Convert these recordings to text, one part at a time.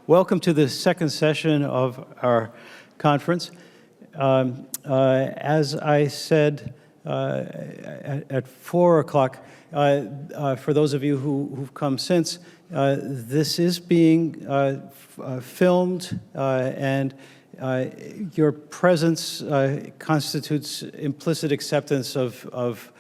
Welcome to the second session of our conference. As I said at 4 o'clock, for those of you who've come since, this is being filmed, and your presence constitutes implicit acceptance of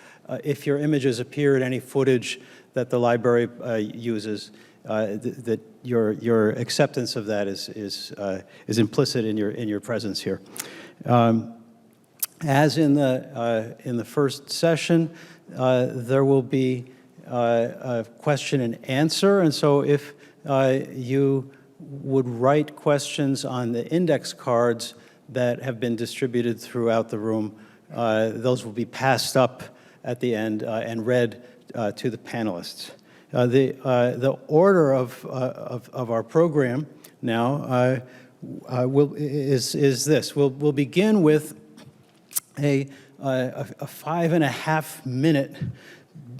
if your images appear in any footage that the library uses, that your acceptance of that is implicit in your presence here. As in the first session, there will be a question and answer, and so if you would write questions on the index cards that have been distributed throughout the room, those will be passed up at the end and read to the panelists. The order of our program now is this. We'll begin with a 5.5-minute,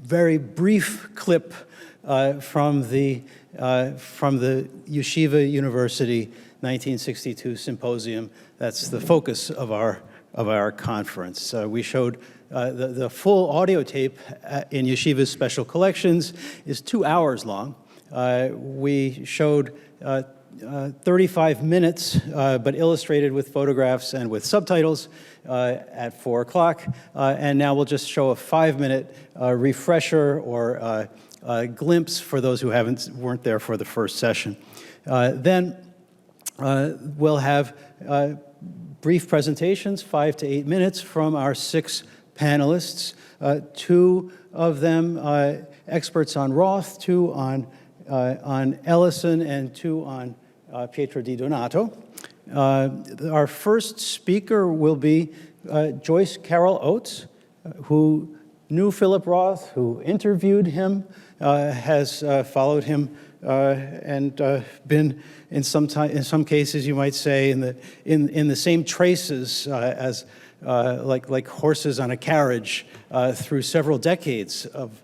very brief clip from the Yeshiva University 1962 symposium. That's the focus of our conference. We showed the full audio tape in Yeshiva's special collections is 2 hours long. We showed 35 minutes, but illustrated with photographs and with subtitles at 4 o'clock. And now we'll just show a 5-minute refresher or glimpse for those who weren't there for the first session. Then we'll have brief presentations, 5 to 8 minutes, from our 6 panelists, 2 of them experts on Roth, 2 on Ellison, and 2 on Pietro Di Donato. Our first speaker will be Joyce Carol Oates, who knew Philip Roth, who interviewed him, has followed him, and been in some cases, you might say, in the same traces as like horses on a carriage through several decades of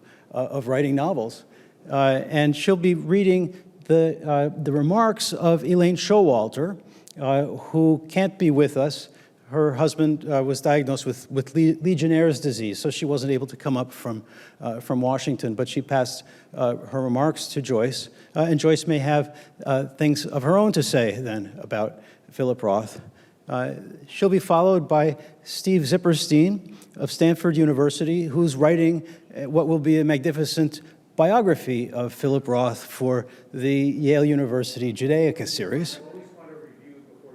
writing novels. And she'll be reading the remarks of Elaine Showalter, who can't be with us. Her husband was diagnosed with Legionnaire's disease, so she wasn't able to come up from Washington, but she passed her remarks to Joyce, and Joyce may have things of her own to say then about Philip Roth. She'll be followed by Steve Zipperstein of Stanford University, who's writing what will be a magnificent biography of Philip Roth for the Yale University Judaica series. I always want to review before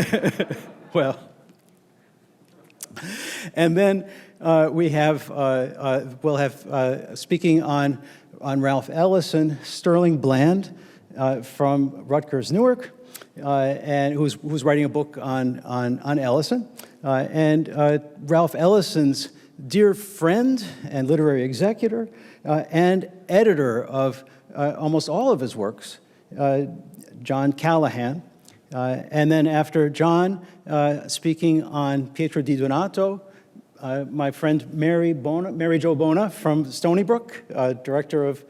you finish. Well, and then we'll have speaking on Ralph Ellison, Sterling Bland from Rutgers Newark, and who's writing a book on Ellison, and Ralph Ellison's dear friend and literary executor and editor of almost all of his works, John Callahan. And then after John speaking on Pietro Di Donato, my friend Mary Jo Bona from Stony Brook, director of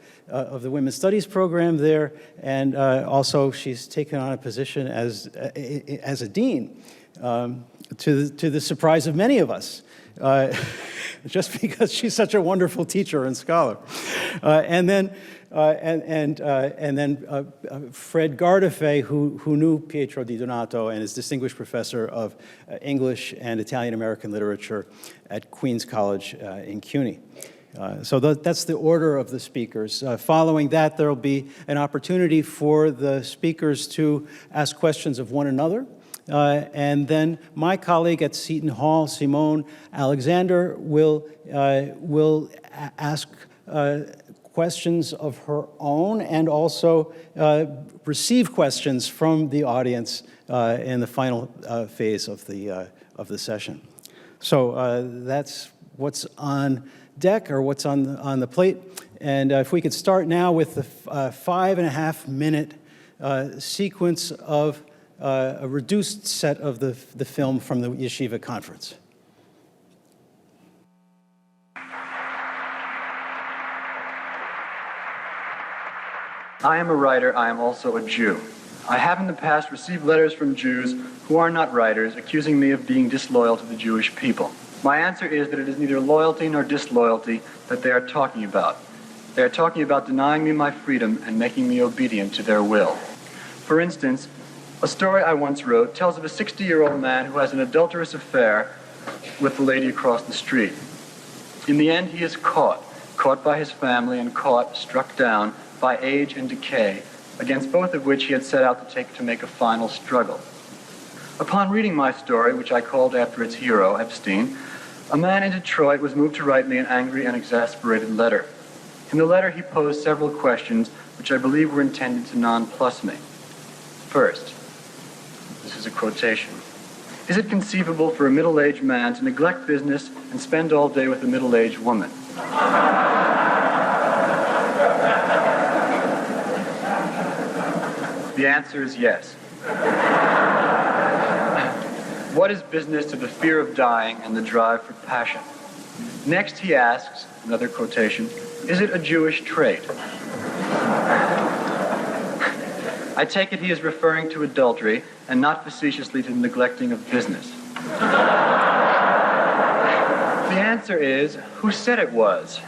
the Women's Studies program there, and also she's taken on a position as a dean, to the surprise of many of us, just because she's such a wonderful teacher and scholar. And then Fred Gardefei, who knew Pietro Di Donato and is distinguished professor of English and Italian-American literature at Queens College in CUNY. So that's the order of the speakers. Following that, there will be an opportunity for the speakers to ask questions of one another. And then my colleague at Seton Hall, Simone Alexander, will ask questions of her own and also receive questions from the audience in the final phase of the session. So that's what's on deck, or what's on the plate. And if we could start now with the 5.5-minute sequence of a reduced set of the film from the Yeshiva conference. I am a writer, I am also a Jew. I have in the past received letters from Jews who are not writers accusing me of being disloyal to the Jewish people. My answer is that it is neither loyalty nor disloyalty that they are talking about. They are talking about denying me my freedom and making me obedient to their will. For instance, a story I once wrote tells of a 60-year-old man who has an adulterous affair with the lady across the street. In the end, he is caught by his family and struck down by age and decay, against both of which he had set out to make a final struggle. Upon reading my story, which I called after its hero, Epstein, a man in Detroit was moved to write me an angry and exasperated letter. In the letter, he posed several questions which I believe were intended to nonplus me. First, this is a quotation. Is it conceivable for a middle-aged man to neglect business and spend all day with a middle-aged woman? The answer is yes. What is business to the fear of dying and the drive for passion? Next he asks, another quotation, is it a Jewish trait? I take it he is referring to adultery and not facetiously to the neglecting of business. The answer is, who said it was?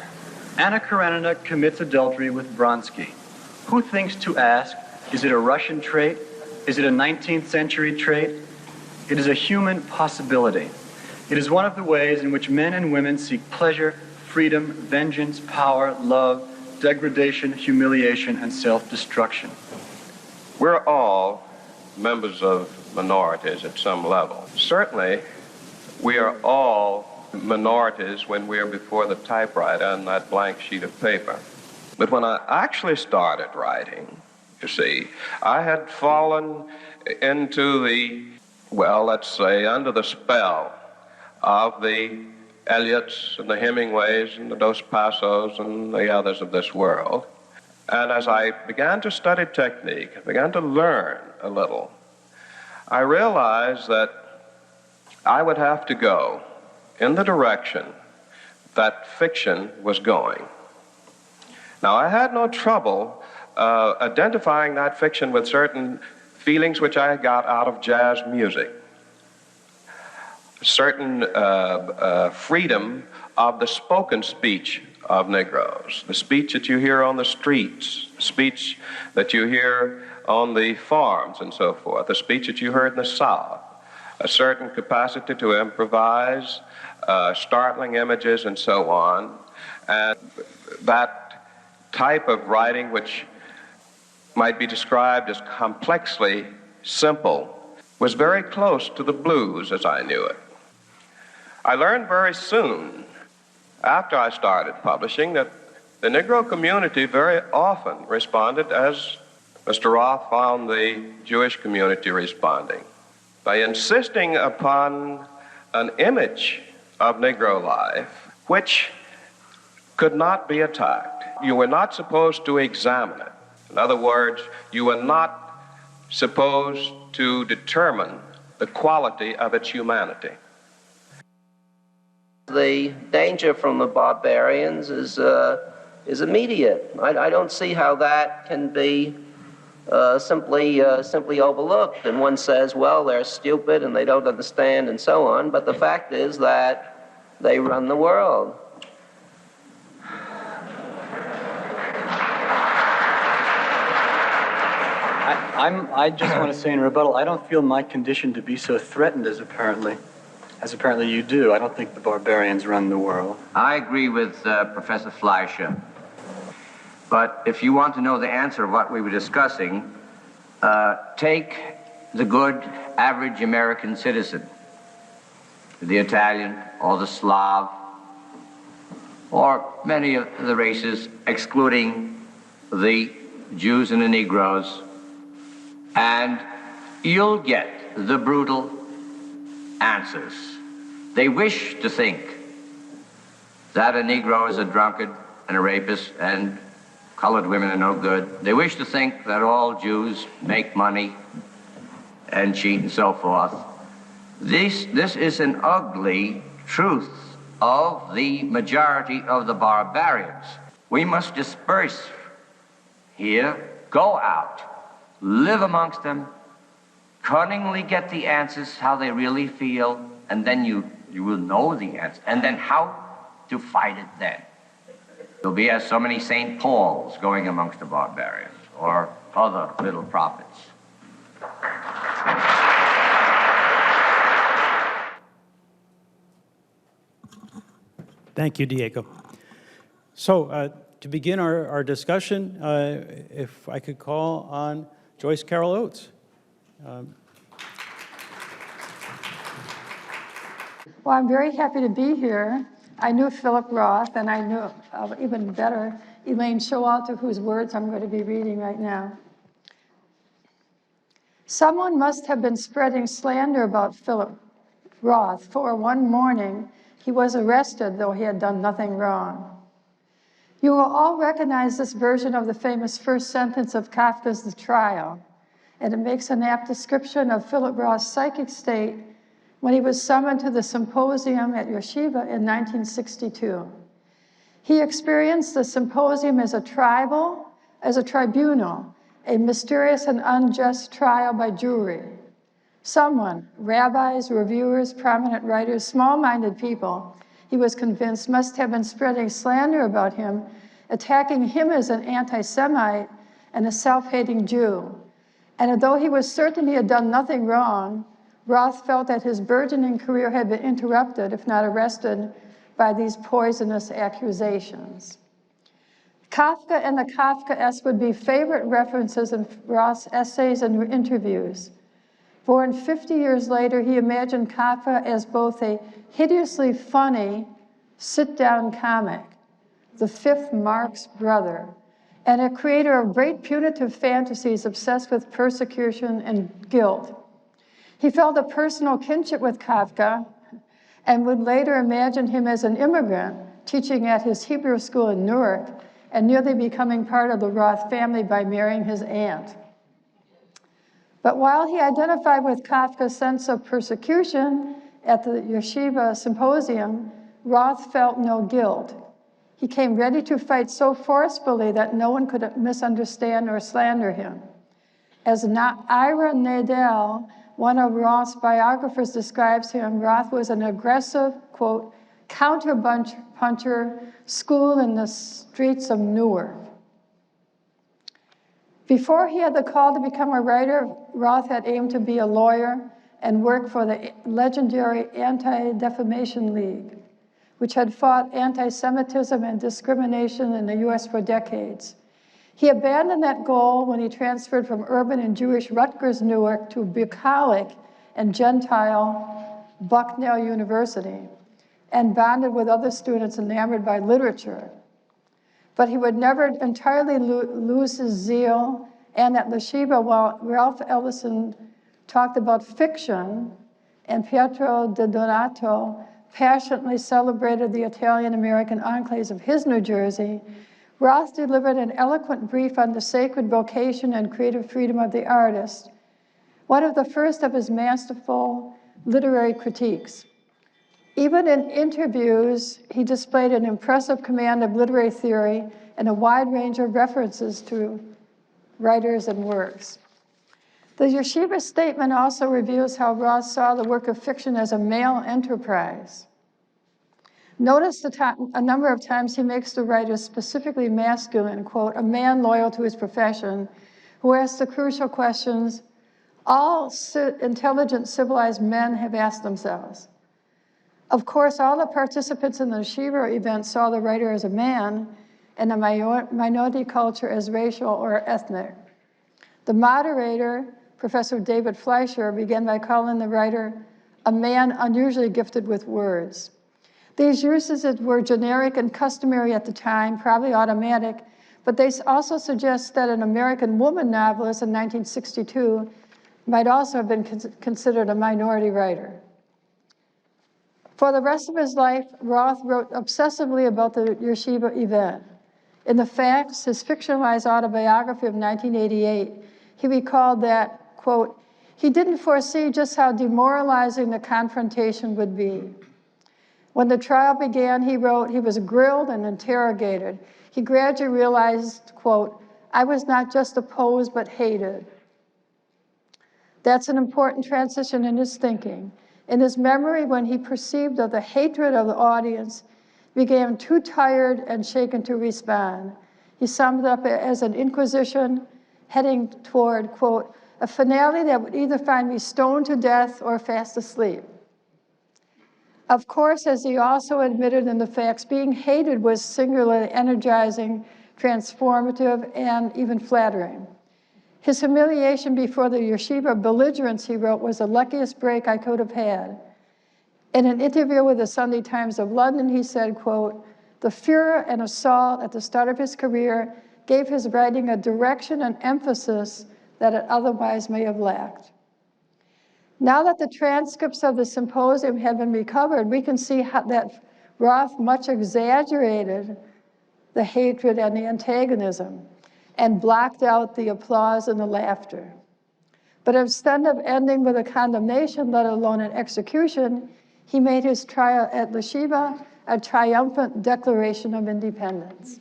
Anna Karenina commits adultery with Vronsky. Who thinks to ask, is it a Russian trait? Is it a 19th century trait? It is a human possibility. It is one of the ways in which men and women seek pleasure, freedom, vengeance, power, love, degradation, humiliation, and self-destruction. We're all members of minorities at some level. Certainly, we are all minorities when we are before the typewriter on that blank sheet of paper. But when I actually started writing, you see, I had fallen into the, well, let's say, under the spell of the Eliots and the Hemingways and the Dos Passos and the others of this world. And as I began to study technique, I began to learn a little, I realized that I would have to go in the direction that fiction was going. Now, I had no trouble identifying that fiction with certain feelings which I got out of jazz music. Certain freedom of the spoken speech of Negroes, the speech that you hear on the streets, the speech that you hear on the farms and so forth, the speech that you heard in the South, a certain capacity to improvise, startling images and so on, and that type of writing which might be described as complexly simple was very close to the blues as I knew it. I learned very soon, after I started publishing, that the Negro community very often responded as Mr. Roth found the Jewish community responding, by insisting upon an image of Negro life which could not be attacked. You were not supposed to examine it. In other words, you were not supposed to determine the quality of its humanity. The danger from the barbarians is immediate. I don't see how that can be simply overlooked. And one says, well, they're stupid and they don't understand and so on. But the fact is that they run the world. I just want to say in rebuttal, I don't feel my condition to be so threatened as apparently you do. I don't think the barbarians run the world. I agree with Professor Fleischer. But if you want to know the answer of what we were discussing, take the good average American citizen, the Italian or the Slav, or many of the races, excluding the Jews and the Negroes, and you'll get the brutal answers. They wish to think that a Negro is a drunkard and a rapist and colored women are no good. They wish to think that all Jews make money and cheat and so forth. This is an ugly truth of the majority of the barbarians. We must disperse here Go out, live amongst them, cunningly get the answers how they really feel, and then you will know the answer, and then how to fight it then. You'll be as so many St. Pauls going amongst the barbarians, or other little prophets. Thank you, Diego. So to begin our discussion, if I could call on Joyce Carol Oates. Well, I'm very happy to be here. I knew Philip Roth, and I knew even better Elaine Showalter, whose words I'm going to be reading right now. Someone must have been spreading slander about Philip Roth, for one morning he was arrested, though he had done nothing wrong. You will all recognize this version of the famous first sentence of Kafka's The Trial, and it makes an apt description of Philip Roth's psychic state when he was summoned to the symposium at Yeshiva in 1962. He experienced the symposium as a tribunal, a mysterious and unjust trial by jury. Someone, rabbis, reviewers, prominent writers, small-minded people, he was convinced must have been spreading slander about him, attacking him as an anti-Semite and a self-hating Jew. And although he was certain he had done nothing wrong, Roth felt that his burgeoning career had been interrupted, if not arrested, by these poisonous accusations. Kafka and the Kafkaesque would be favorite references in Roth's essays and interviews. Born 50 years later, he imagined Kafka as both a hideously funny sit-down comic, the fifth Marx brother, and a creator of great punitive fantasies obsessed with persecution and guilt. He felt a personal kinship with Kafka and would later imagine him as an immigrant teaching at his Hebrew school in Newark and nearly becoming part of the Roth family by marrying his aunt. But while he identified with Kafka's sense of persecution at the Yeshiva symposium, Roth felt no guilt. He came ready to fight so forcefully that no one could misunderstand or slander him. As Ira Nadel, one of Roth's biographers, describes him, Roth was an aggressive, quote, counter-puncher schooled in the streets of Newark. Before he had the call to become a writer, Roth had aimed to be a lawyer and work for the legendary Anti-Defamation League, which had fought anti-Semitism and discrimination in the US for decades. He abandoned that goal when he transferred from urban and Jewish Rutgers Newark to bucolic and Gentile Bucknell University and bonded with other students enamored by literature. But he would never entirely lose his zeal, and at Yeshiva, while Ralph Ellison talked about fiction and Pietro de Donato passionately celebrated the Italian-American enclaves of his New Jersey, Roth delivered an eloquent brief on the sacred vocation and creative freedom of the artist, one of the first of his masterful literary critiques. Even in interviews, he displayed an impressive command of literary theory and a wide range of references to writers and works. The Yeshiva statement also reveals how Roth saw the work of fiction as a male enterprise. Notice a number of times he makes the writer specifically masculine, quote, a man loyal to his profession, who asks the crucial questions all intelligent, civilized men have asked themselves. Of course, all the participants in the Yeshiva event saw the writer as a man and a minority culture as racial or ethnic. The moderator, Professor David Fleischer, began by calling the writer a man unusually gifted with words. These uses were generic and customary at the time, probably automatic, but they also suggest that an American woman novelist in 1962 might also have been considered a minority writer. For the rest of his life, Roth wrote obsessively about the Yeshiva event. In The Facts, his fictionalized autobiography of 1988, he recalled that, quote, he didn't foresee just how demoralizing the confrontation would be. When the trial began, he wrote, he was grilled and interrogated. He gradually realized, quote, I was not just opposed, but hated. That's an important transition in his thinking. In his memory, when he perceived of the hatred of the audience, he became too tired and shaken to respond. He summed it up as an inquisition heading toward, quote, a finale that would either find me stoned to death or fast asleep. Of course, as he also admitted in the facts, being hated was singularly energizing, transformative, and even flattering. His humiliation before the yeshiva belligerents, he wrote, was the luckiest break I could have had. In an interview with the Sunday Times of London, he said, quote, the furor and assault at the start of his career gave his writing a direction and emphasis that it otherwise may have lacked. Now that the transcripts of the symposium have been recovered, we can see how that Roth much exaggerated the hatred and the antagonism and blocked out the applause and the laughter. But instead of ending with a condemnation, let alone an execution, he made his trial at Yeshiva a triumphant declaration of independence.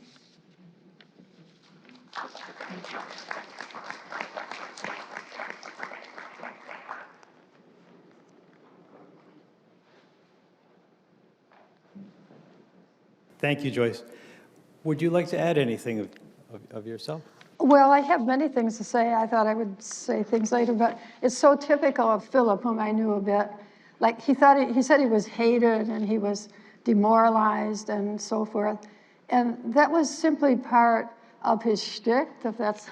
Thank you, Joyce. Would you like to add anything of yourself? Well, I have many things to say. I thought I would say things later, but it's so typical of Philip, whom I knew a bit. Like he said he was hated and he was demoralized and so forth. And that was simply part of his shtick, if that's...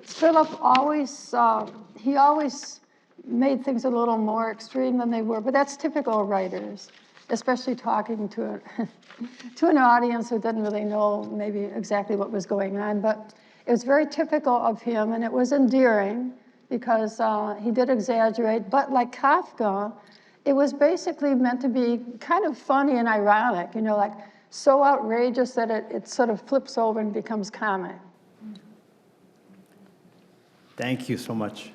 Philip always, he always made things a little more extreme than they were, but that's typical of writers, especially talking to an audience who didn't really know maybe exactly what was going on. But it was very typical of him, and it was endearing because he did exaggerate. But like Kafka, it was basically meant to be kind of funny and ironic, you know, like so outrageous that it sort of flips over and becomes comic. Thank you so much.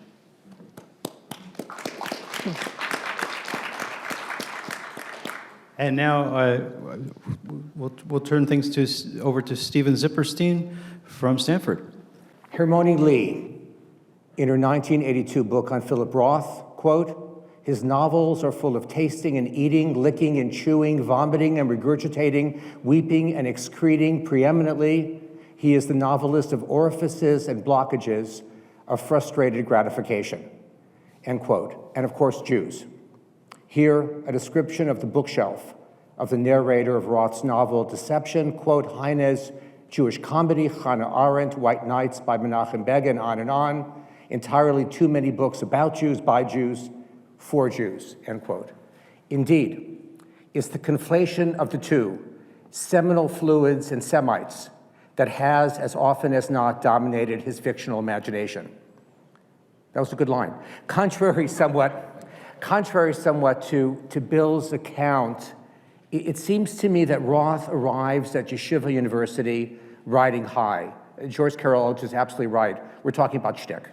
And now we'll turn things over to Steven Zipperstein from Stanford. Hermione Lee, in her 1982 book on Philip Roth, quote, his novels are full of tasting and eating, licking and chewing, vomiting and regurgitating, weeping and excreting. Preeminently, he is the novelist of orifices and blockages of frustrated gratification, end quote. And of course, Jews. Here, a description of the bookshelf of the narrator of Roth's novel Deception, quote, Heine's Jewish comedy, Hannah Arendt, White Nights by Menachem Begin, on, entirely too many books about Jews, by Jews, for Jews, end quote. Indeed, it's the conflation of the two, seminal fluids and Semites, that has, as often as not, dominated his fictional imagination. That was a good line. Contrary somewhat to Bill's account, it seems to me that Roth arrives at Yeshiva University riding high. Joyce Carol Oates is absolutely right. We're talking about shtick.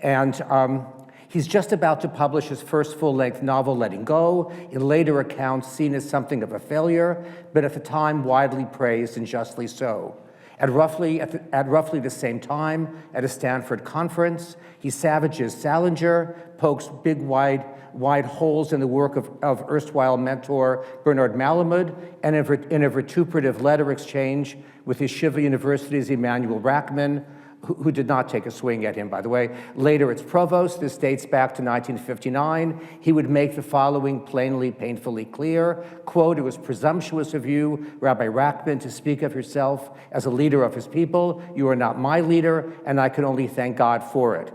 And he's just about to publish his first full-length novel, Letting Go, in later accounts seen as something of a failure, but at the time widely praised and justly so. At roughly the same time, at a Stanford conference, he savages Salinger, pokes big, wide holes in the work of erstwhile mentor Bernard Malamud, and in a vituperative letter exchange with Yeshiva University's Emanuel Rachman, who did not take a swing at him, by the way. Later, its provost. This dates back to 1959. He would make the following plainly, painfully clear, quote, it was presumptuous of you, Rabbi Rachman, to speak of yourself as a leader of his people. You are not my leader, and I can only thank God for it.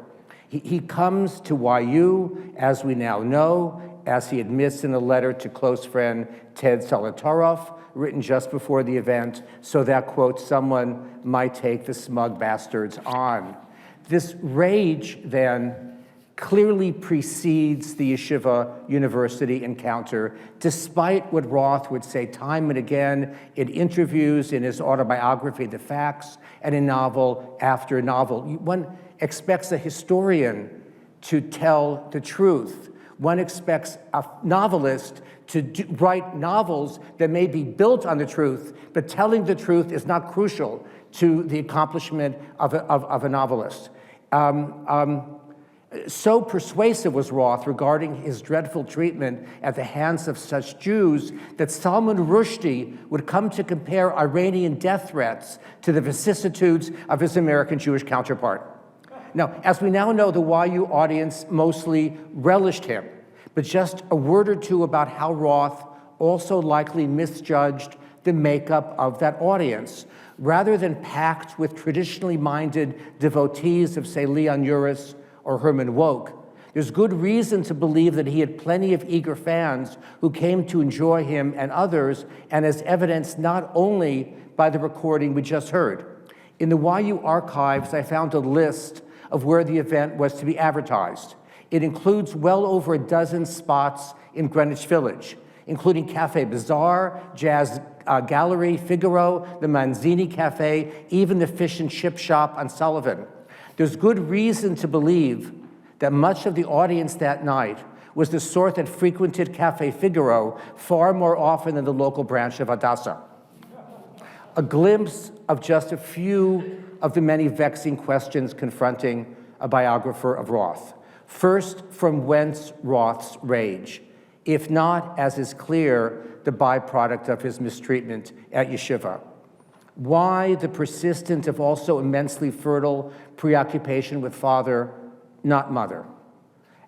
He comes to YU, as we now know, as he admits in a letter to close friend Ted Solotaroff, written just before the event, so that, quote, someone might take the smug bastards on. This rage, then, clearly precedes the Yeshiva University encounter, despite what Roth would say time and again in interviews, in his autobiography, The Facts, and in novel after novel. One expects a historian to tell the truth. one expects a novelist to write novels that may be built on the truth, but telling the truth is not crucial to the accomplishment of a novelist. So persuasive was Roth regarding his dreadful treatment at the hands of such Jews that Salman Rushdie would come to compare Iranian death threats to the vicissitudes of his American Jewish counterpart. Now, as we now know, the YU audience mostly relished him, but just a word or two about how Roth also likely misjudged the makeup of that audience. Rather than packed with traditionally minded devotees of, say, Leon Uris or Herman Wouk, there's good reason to believe that he had plenty of eager fans who came to enjoy him and others, and as evidenced not only by the recording we just heard. In the YU archives, I found a list of where the event was to be advertised. It includes well over a dozen spots in Greenwich Village, including Cafe Bazaar, Jazz Gallery, Figaro, the Manzini Cafe, even the Fish and Chip Shop on Sullivan. There's good reason to believe that much of the audience that night was the sort that frequented Cafe Figaro far more often than the local branch of Hadassah. A glimpse of just a few of the many vexing questions confronting a biographer of Roth. First, from whence Roth's rage, if not, as is clear, the byproduct of his mistreatment at yeshiva? Why the persistent, if also immensely fertile, preoccupation with father, not mother?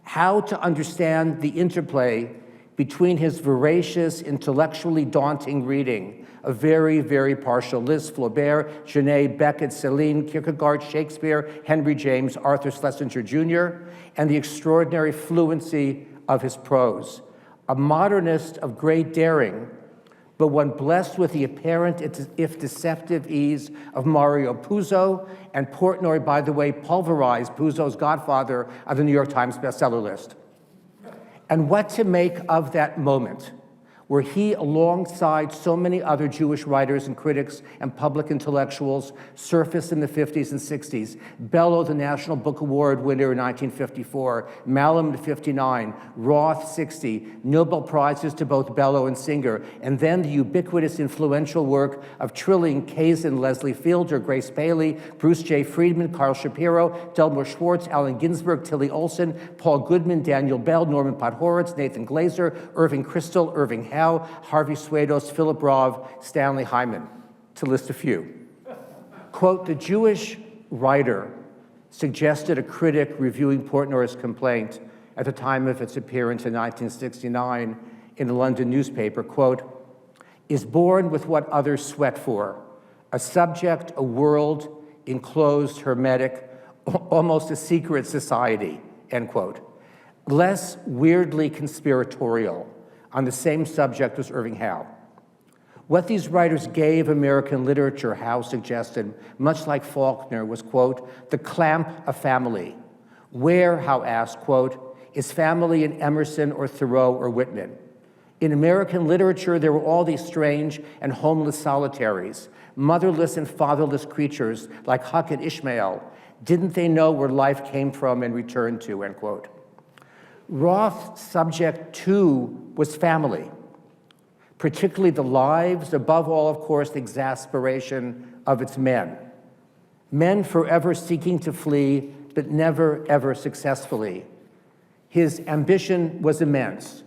How to understand the interplay between his voracious, intellectually daunting reading of very, very partial lists: Flaubert, Genet, Beckett, Céline, Kierkegaard, Shakespeare, Henry James, Arthur Schlesinger Jr., and the extraordinary fluency of his prose. A modernist of great daring, but one blessed with the apparent, if deceptive, ease of Mario Puzo, and Portnoy, by the way, pulverized Puzo's godfather on the New York Times bestseller list. And what to make of that moment, where he, alongside so many other Jewish writers and critics and public intellectuals, surfaced in the 50s and 60s. Bellow, the National Book Award winner in 1954, Mallam in 59, Roth 60, Nobel Prizes to both Bellow and Singer, and then the ubiquitous influential work of Trilling, Kazin, Leslie Fielder, Grace Paley, Bruce J. Friedman, Carl Shapiro, Delmore Schwartz, Allen Ginsberg, Tilly Olson, Paul Goodman, Daniel Bell, Norman Podhoretz, Nathan Glazer, Irving Kristol, Irving Howe, Harvey Swados, Philip Rov, Stanley Hyman, to list a few. Quote, the Jewish writer suggested a critic reviewing Portnoy's complaint at the time of its appearance in 1969 in the London newspaper, quote, is born with what others sweat for, a subject, a world, enclosed, hermetic, almost a secret society, end quote. Less weirdly conspiratorial on the same subject was Irving Howe. What these writers gave American literature, Howe suggested, much like Faulkner, was, quote, the clamp of family. Where, Howe asked, quote, is family in Emerson or Thoreau or Whitman? In American literature, there were all these strange and homeless solitaries, motherless and fatherless creatures like Huck and Ishmael. Didn't they know where life came from and returned to, end quote. Roth's subject, too, was family, particularly the lives, above all, of course, the exasperation of its men. Men forever seeking to flee, but never, ever successfully. His ambition was immense,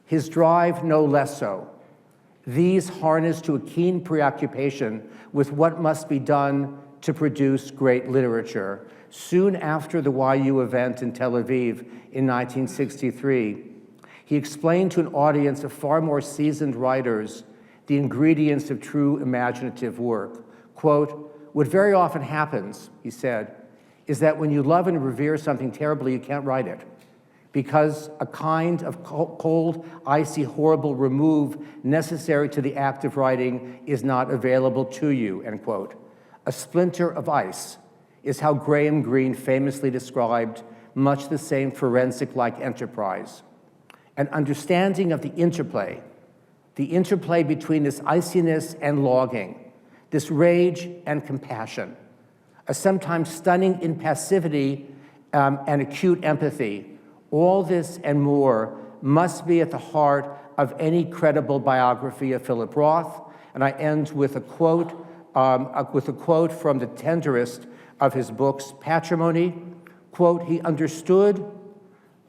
his drive no less so. These harnessed to a keen preoccupation with what must be done to produce great literature. Soon after the YU event in Tel Aviv in 1963, he explained to an audience of far more seasoned writers the ingredients of true imaginative work. Quote, what very often happens, he said, is that when you love and revere something terribly, you can't write it, because a kind of cold, icy, horrible remove necessary to the act of writing is not available to you, end quote. A splinter of ice is how Graham Greene famously described much the same forensic-like enterprise. An understanding of the interplay between this iciness and longing, this rage and compassion, a sometimes stunning impassivity and acute empathy, All this and more must be at the heart of any credible biography of Philip Roth. And I end with a quote from the tenderest of his books, Patrimony. Quote, "He understood,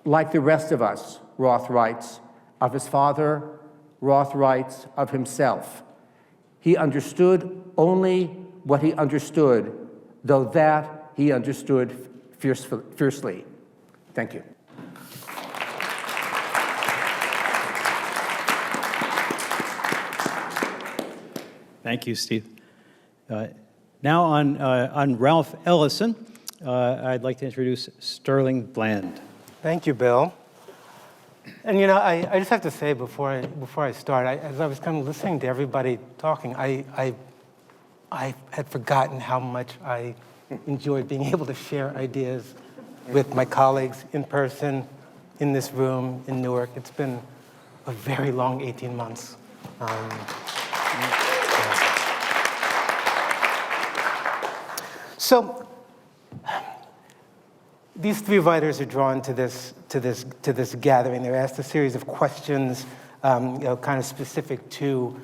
like the rest of us," Roth writes, "of his father. Roth writes of himself. He understood only what he understood, though that he understood fiercely." Thank you. Thank you, Steve. Now on Ralph Ellison, I'd like to introduce Sterling Bland. Thank you, Bill. And I just have to say before I start, as I was kind of listening to everybody talking, I had forgotten how much I enjoyed being able to share ideas with my colleagues in person, in this room, in Newark. It's been a very long 18 months. So these three writers are drawn to this gathering. They're asked a series of questions, kind of specific to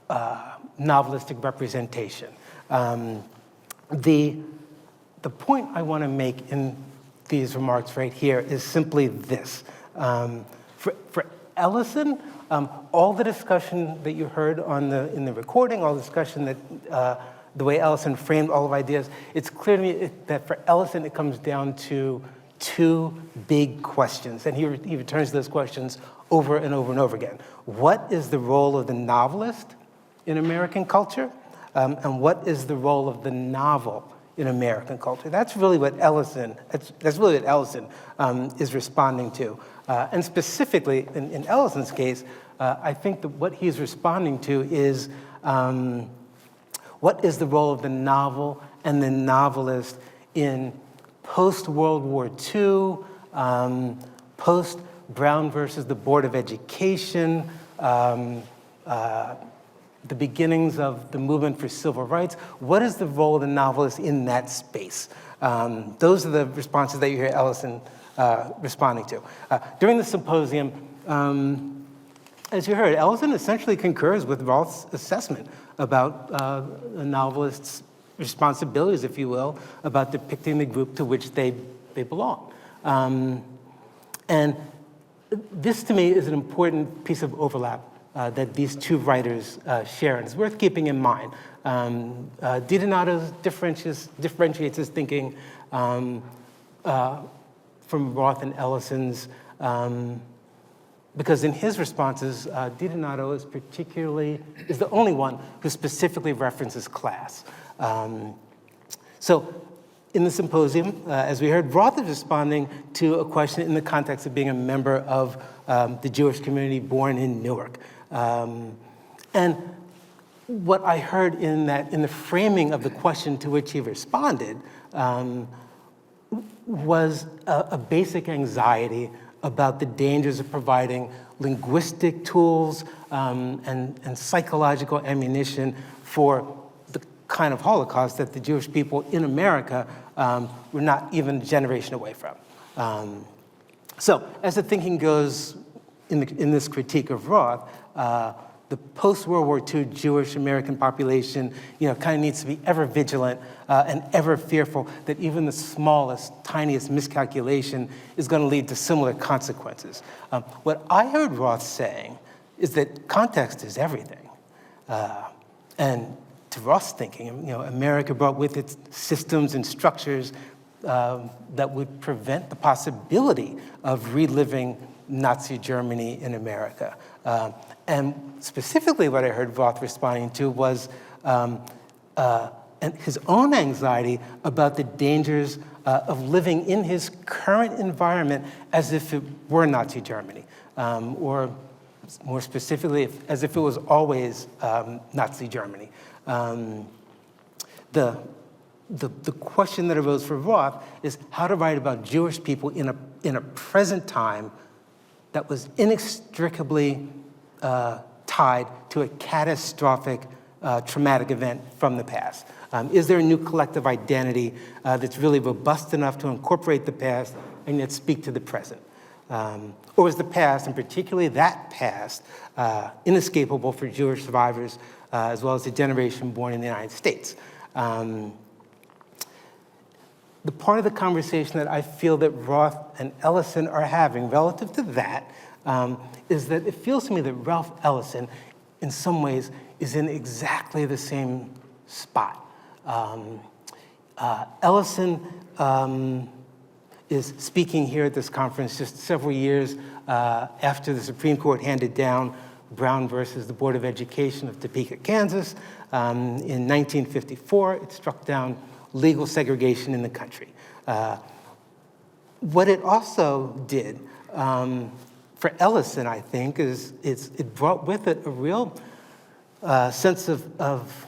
novelistic representation. The point I want to make in these remarks right here is simply this: for Ellison, all the discussion that you heard in the recording, all the discussion that. The way Ellison framed all of ideas, it's clear to me that for Ellison, it comes down to two big questions, and he returns to those questions over and over and over again. What is the role of the novelist in American culture, and what is the role of the novel in American culture? That's really what Ellison is responding to, and specifically in Ellison's case, I think that what he's responding to is. What is the role of the novel and the novelist in post-World War II, post-Brown versus the Board of Education, the beginnings of the movement for civil rights? What is the role of the novelist in that space? Those are the responses that you hear Ellison responding to. During the symposium, as you heard, Ellison essentially concurs with Roth's assessment about a novelist's responsibilities, if you will, about depicting the group to which they belong. And this, to me, is an important piece of overlap that these two writers share, and it's worth keeping in mind. DiDonato differentiates his thinking from Roth and Ellison's, because in his responses, DiDonato is the only one who specifically references class. So in the symposium, as we heard, Roth is responding to a question in the context of being a member of the Jewish community born in Newark. And what I heard in the framing of the question to which he responded was a basic anxiety about the dangers of providing linguistic tools and psychological ammunition for the kind of Holocaust that the Jewish people in America were not even a generation away from. So as the thinking goes in this critique of Roth, the post-World War II Jewish American population, kind of needs to be ever vigilant and ever fearful that even the smallest, tiniest miscalculation is going to lead to similar consequences. What I heard Roth saying is that context is everything. And to Roth's thinking, America brought with it systems and structures that would prevent the possibility of reliving Nazi Germany in America. And specifically what I heard Roth responding to was his own anxiety about the dangers of living in his current environment as if it were Nazi Germany, or more specifically, as if it was always Nazi Germany. The question that arose for Roth is how to write about Jewish people in a present time that was inextricably tied to a catastrophic, traumatic event from the past. Is there a new collective identity that's really robust enough to incorporate the past and yet speak to the present? Or is the past, and particularly that past, inescapable for Jewish survivors as well as the generation born in the United States? The part of the conversation that I feel that Roth and Ellison are having relative to that is that it feels to me that Ralph Ellison, in some ways, is in exactly the same spot. Ellison is speaking here at this conference just several years after the Supreme Court handed down Brown versus the Board of Education of Topeka, Kansas. In 1954, it struck down legal segregation in the country. What it also did for Ellison, I think, is it brought with it a real sense of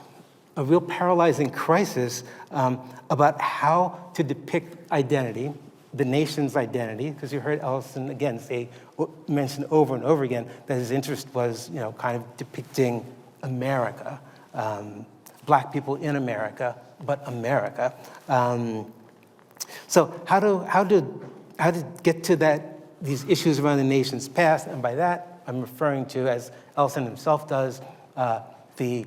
a real paralyzing crisis about how to depict identity, the nation's identity, because you heard Ellison again mention over and over again that his interest was, kind of depicting America, Black people in America, but America. So how to get to these issues around the nation's past, and by that I'm referring to, as Ellison himself does, the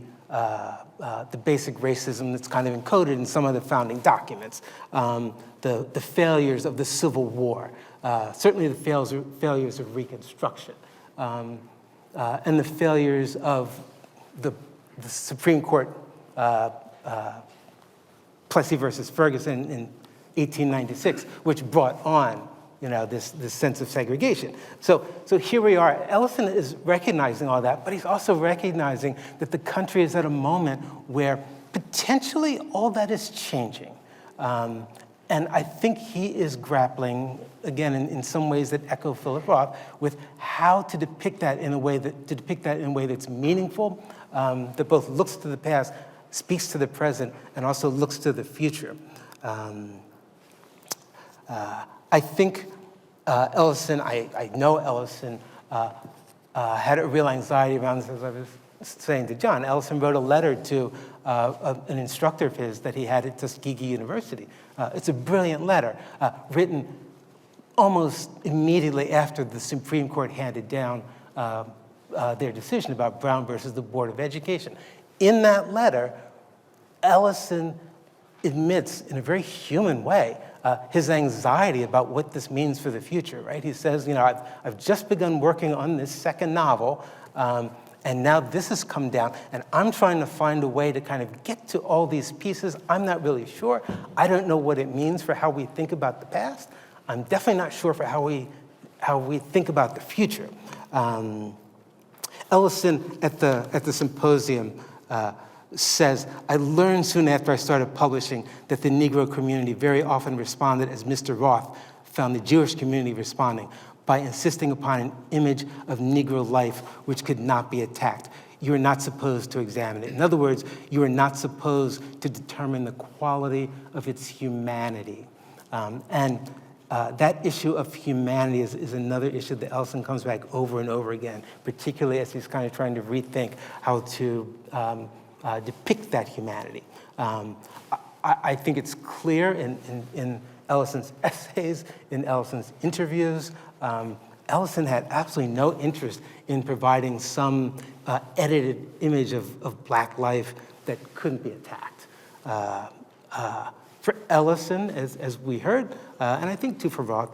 basic racism that's kind of encoded in some of the founding documents, the failures of the Civil War, certainly the failures of Reconstruction, and the failures of the Supreme Court Plessy versus Ferguson in 1896, which brought on this sense of segregation. So here we are. Ellison is recognizing all that, but he's also recognizing that the country is at a moment where potentially all that is changing. And I think he is grappling, again, in some ways that echo Philip Roth, with how to depict that in a way that's meaningful, that both looks to the past, speaks to the present, and also looks to the future. I think Ellison, I know Ellison, had a real anxiety around this, as I was saying to John. Ellison wrote a letter to an instructor of his that he had at Tuskegee University. It's a brilliant letter, written almost immediately after the Supreme Court handed down their decision about Brown versus the Board of Education. In that letter, Ellison admits in a very human way his anxiety about what this means for the future, right? He says, I've just begun working on this second novel, and now this has come down, and I'm trying to find a way to kind of get to all these pieces. I'm not really sure. I don't know what it means for how we think about the past. I'm definitely not sure for how we think about the future. Ellison at the symposium says, I learned soon after I started publishing that the Negro community very often responded as Mr. Roth found the Jewish community responding, by insisting upon an image of Negro life which could not be attacked. You are not supposed to examine it. In other words, you are not supposed to determine the quality of its humanity. That issue of humanity is another issue that Ellison comes back over and over again, particularly as he's kind of trying to rethink how to depict that humanity. I think it's clear in Ellison's essays, in Ellison's interviews. Ellison had absolutely no interest in providing some edited image of Black life that couldn't be attacked. For Ellison, as we heard, and I think too for Roth,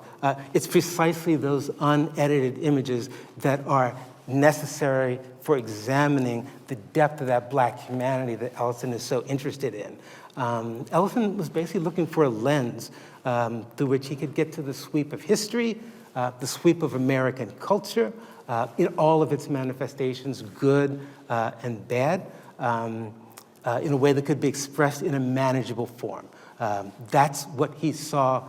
it's precisely those unedited images that are necessary for examining the depth of that Black humanity that Ellison is so interested in. Ellison was basically looking for a lens through which he could get to the sweep of history, the sweep of American culture, in all of its manifestations, good and bad, in a way that could be expressed in a manageable form. That's what he saw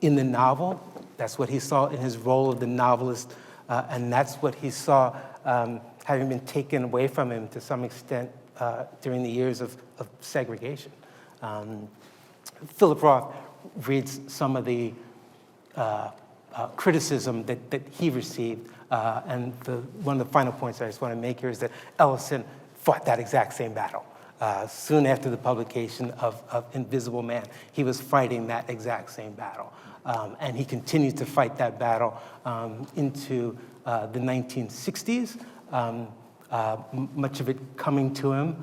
in the novel. That's what he saw in his role of the novelist. And that's what he saw having been taken away from him to some extent during the years of segregation. Philip Roth reads some of the criticism that he received. And one of the final points I just want to make here is that Ellison fought that exact same battle. soon after the publication of Invisible Man. He was fighting that exact same battle. And he continued to fight that battle into the 1960s, much of it coming to him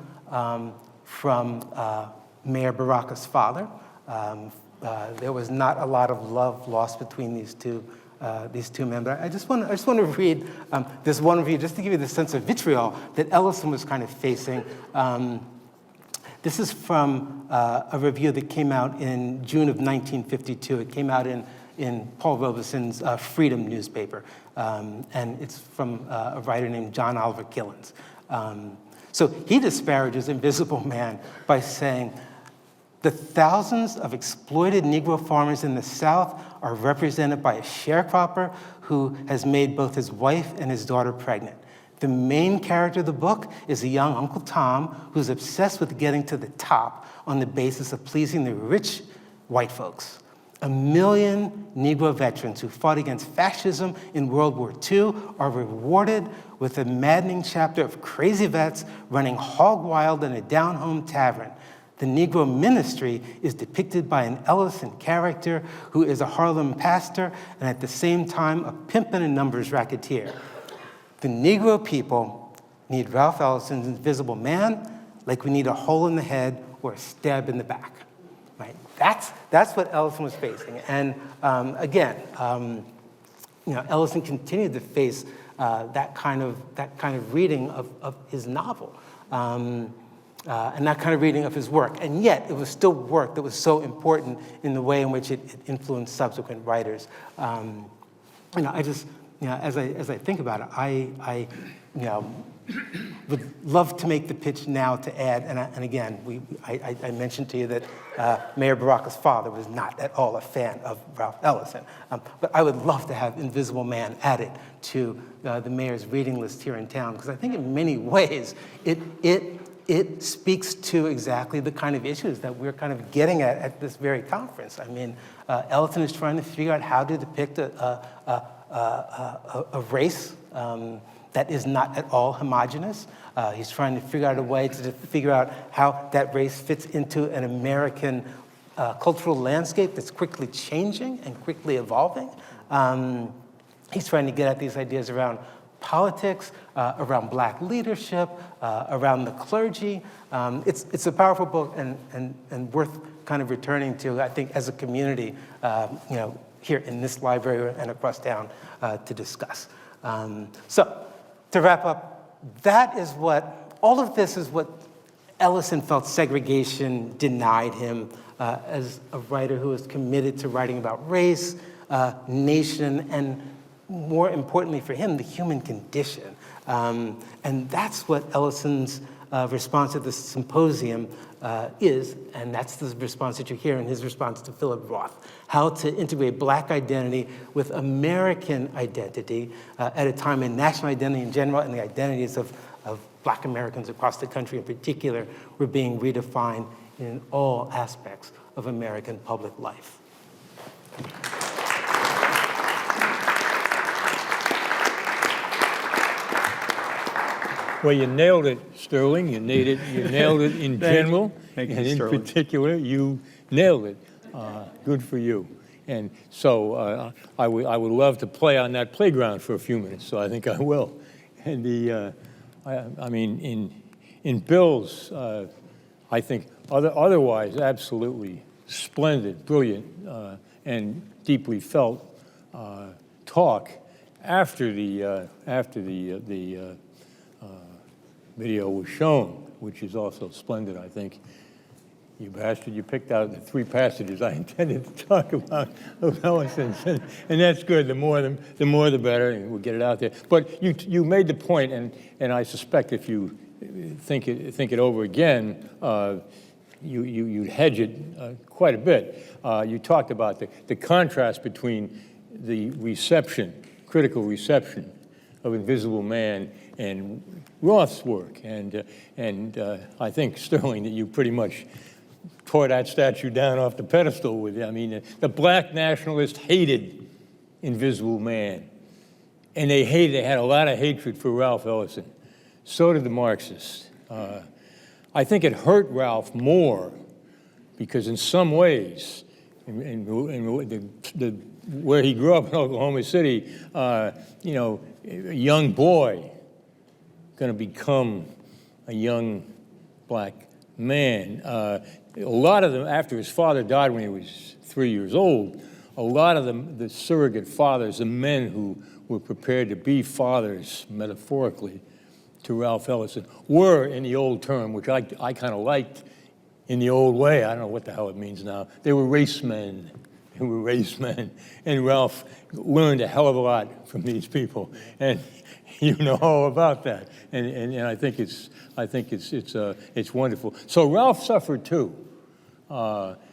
from Mayor Baraka's father. There was not a lot of love lost between these two men. But I just want to read this one review just to give you the sense of vitriol that Ellison was kind of facing. This is from a review that came out in June of 1952. It came out in Paul Robeson's Freedom newspaper, and it's from a writer named John Oliver Killens. So he disparages Invisible Man by saying, "The thousands of exploited Negro farmers in the South are represented by a sharecropper who has made both his wife and his daughter pregnant. The main character of the book is a young Uncle Tom who's obsessed with getting to the top on the basis of pleasing the rich white folks. 1 million Negro veterans who fought against fascism in World War II are rewarded with a maddening chapter of crazy vets running hog wild in a down-home tavern. The Negro ministry is depicted by an Ellison character who is a Harlem pastor and at the same time a pimp and a numbers racketeer. The Negro people need Ralph Ellison's Invisible Man like we need a hole in the head or a stab in the back." Right? That's what Ellison was facing. And again, Ellison continued to face that kind of reading of his novel. And that kind of reading of his work. And yet, it was still work that was so important in the way in which it influenced subsequent writers. As I think about it, I would love to make the pitch now to add, and again, I mentioned to you that Mayor Baraka's father was not at all a fan of Ralph Ellison, but I would love to have Invisible Man added to the mayor's reading list here in town, because I think in many ways it speaks to exactly the kind of issues that we're kind of getting at this very conference. I mean, Ellison is trying to figure out how to depict a race that is not at all homogenous. He's trying to figure out a way to figure out how that race fits into an American cultural landscape that's quickly changing and quickly evolving. He's trying to get at these ideas around politics, around black leadership, around the clergy. It's a powerful book and worth kind of returning to, I think, as a community, here in this library and across town to discuss. So, to wrap up, all of this is what Ellison felt segregation denied him as a writer who was committed to writing about race, nation, and more importantly for him, the human condition. And that's what Ellison's response to the symposium is, and that's the response that you hear in his response to Philip Roth, how to integrate black identity with American identity at a time when national identity in general and the identities of black Americans across the country in particular were being redefined in all aspects of American public life. Well, you nailed it, Sterling. You nailed it in general. Thank you, and in Sterling. particular, you nailed it. Good for you. And so I would love to play on that playground for a few minutes, so I think I will. And in Bill's, I think otherwise absolutely splendid, brilliant, and deeply felt talk after the video was shown, which is also splendid, I think. You bastard, you picked out the 3 passages I intended to talk about of Ellison's, and that's good. The more the better, and we'll get it out there. But you made the point, and I suspect if you think it over again, you'd hedge it quite a bit. You talked about the contrast between the critical reception of Invisible Man and Roth's work, and I think, Sterling, that you pretty much tore that statue down off the pedestal with it. I mean, the black nationalists hated Invisible Man, and they had a lot of hatred for Ralph Ellison. So did the Marxists. I think it hurt Ralph more because in some ways, where he grew up in Oklahoma City, a young boy going to become a young black man. A lot of them, after his father died when he was 3 years old, a lot of them, the surrogate fathers, the men who were prepared to be fathers, metaphorically, to Ralph Ellison, were, in the old term, which I kind of liked in the old way, I don't know what the hell it means now, they were race men. They were race men. And Ralph learned a hell of a lot from these people. And you know all about that. And I think it's wonderful. So Ralph suffered too.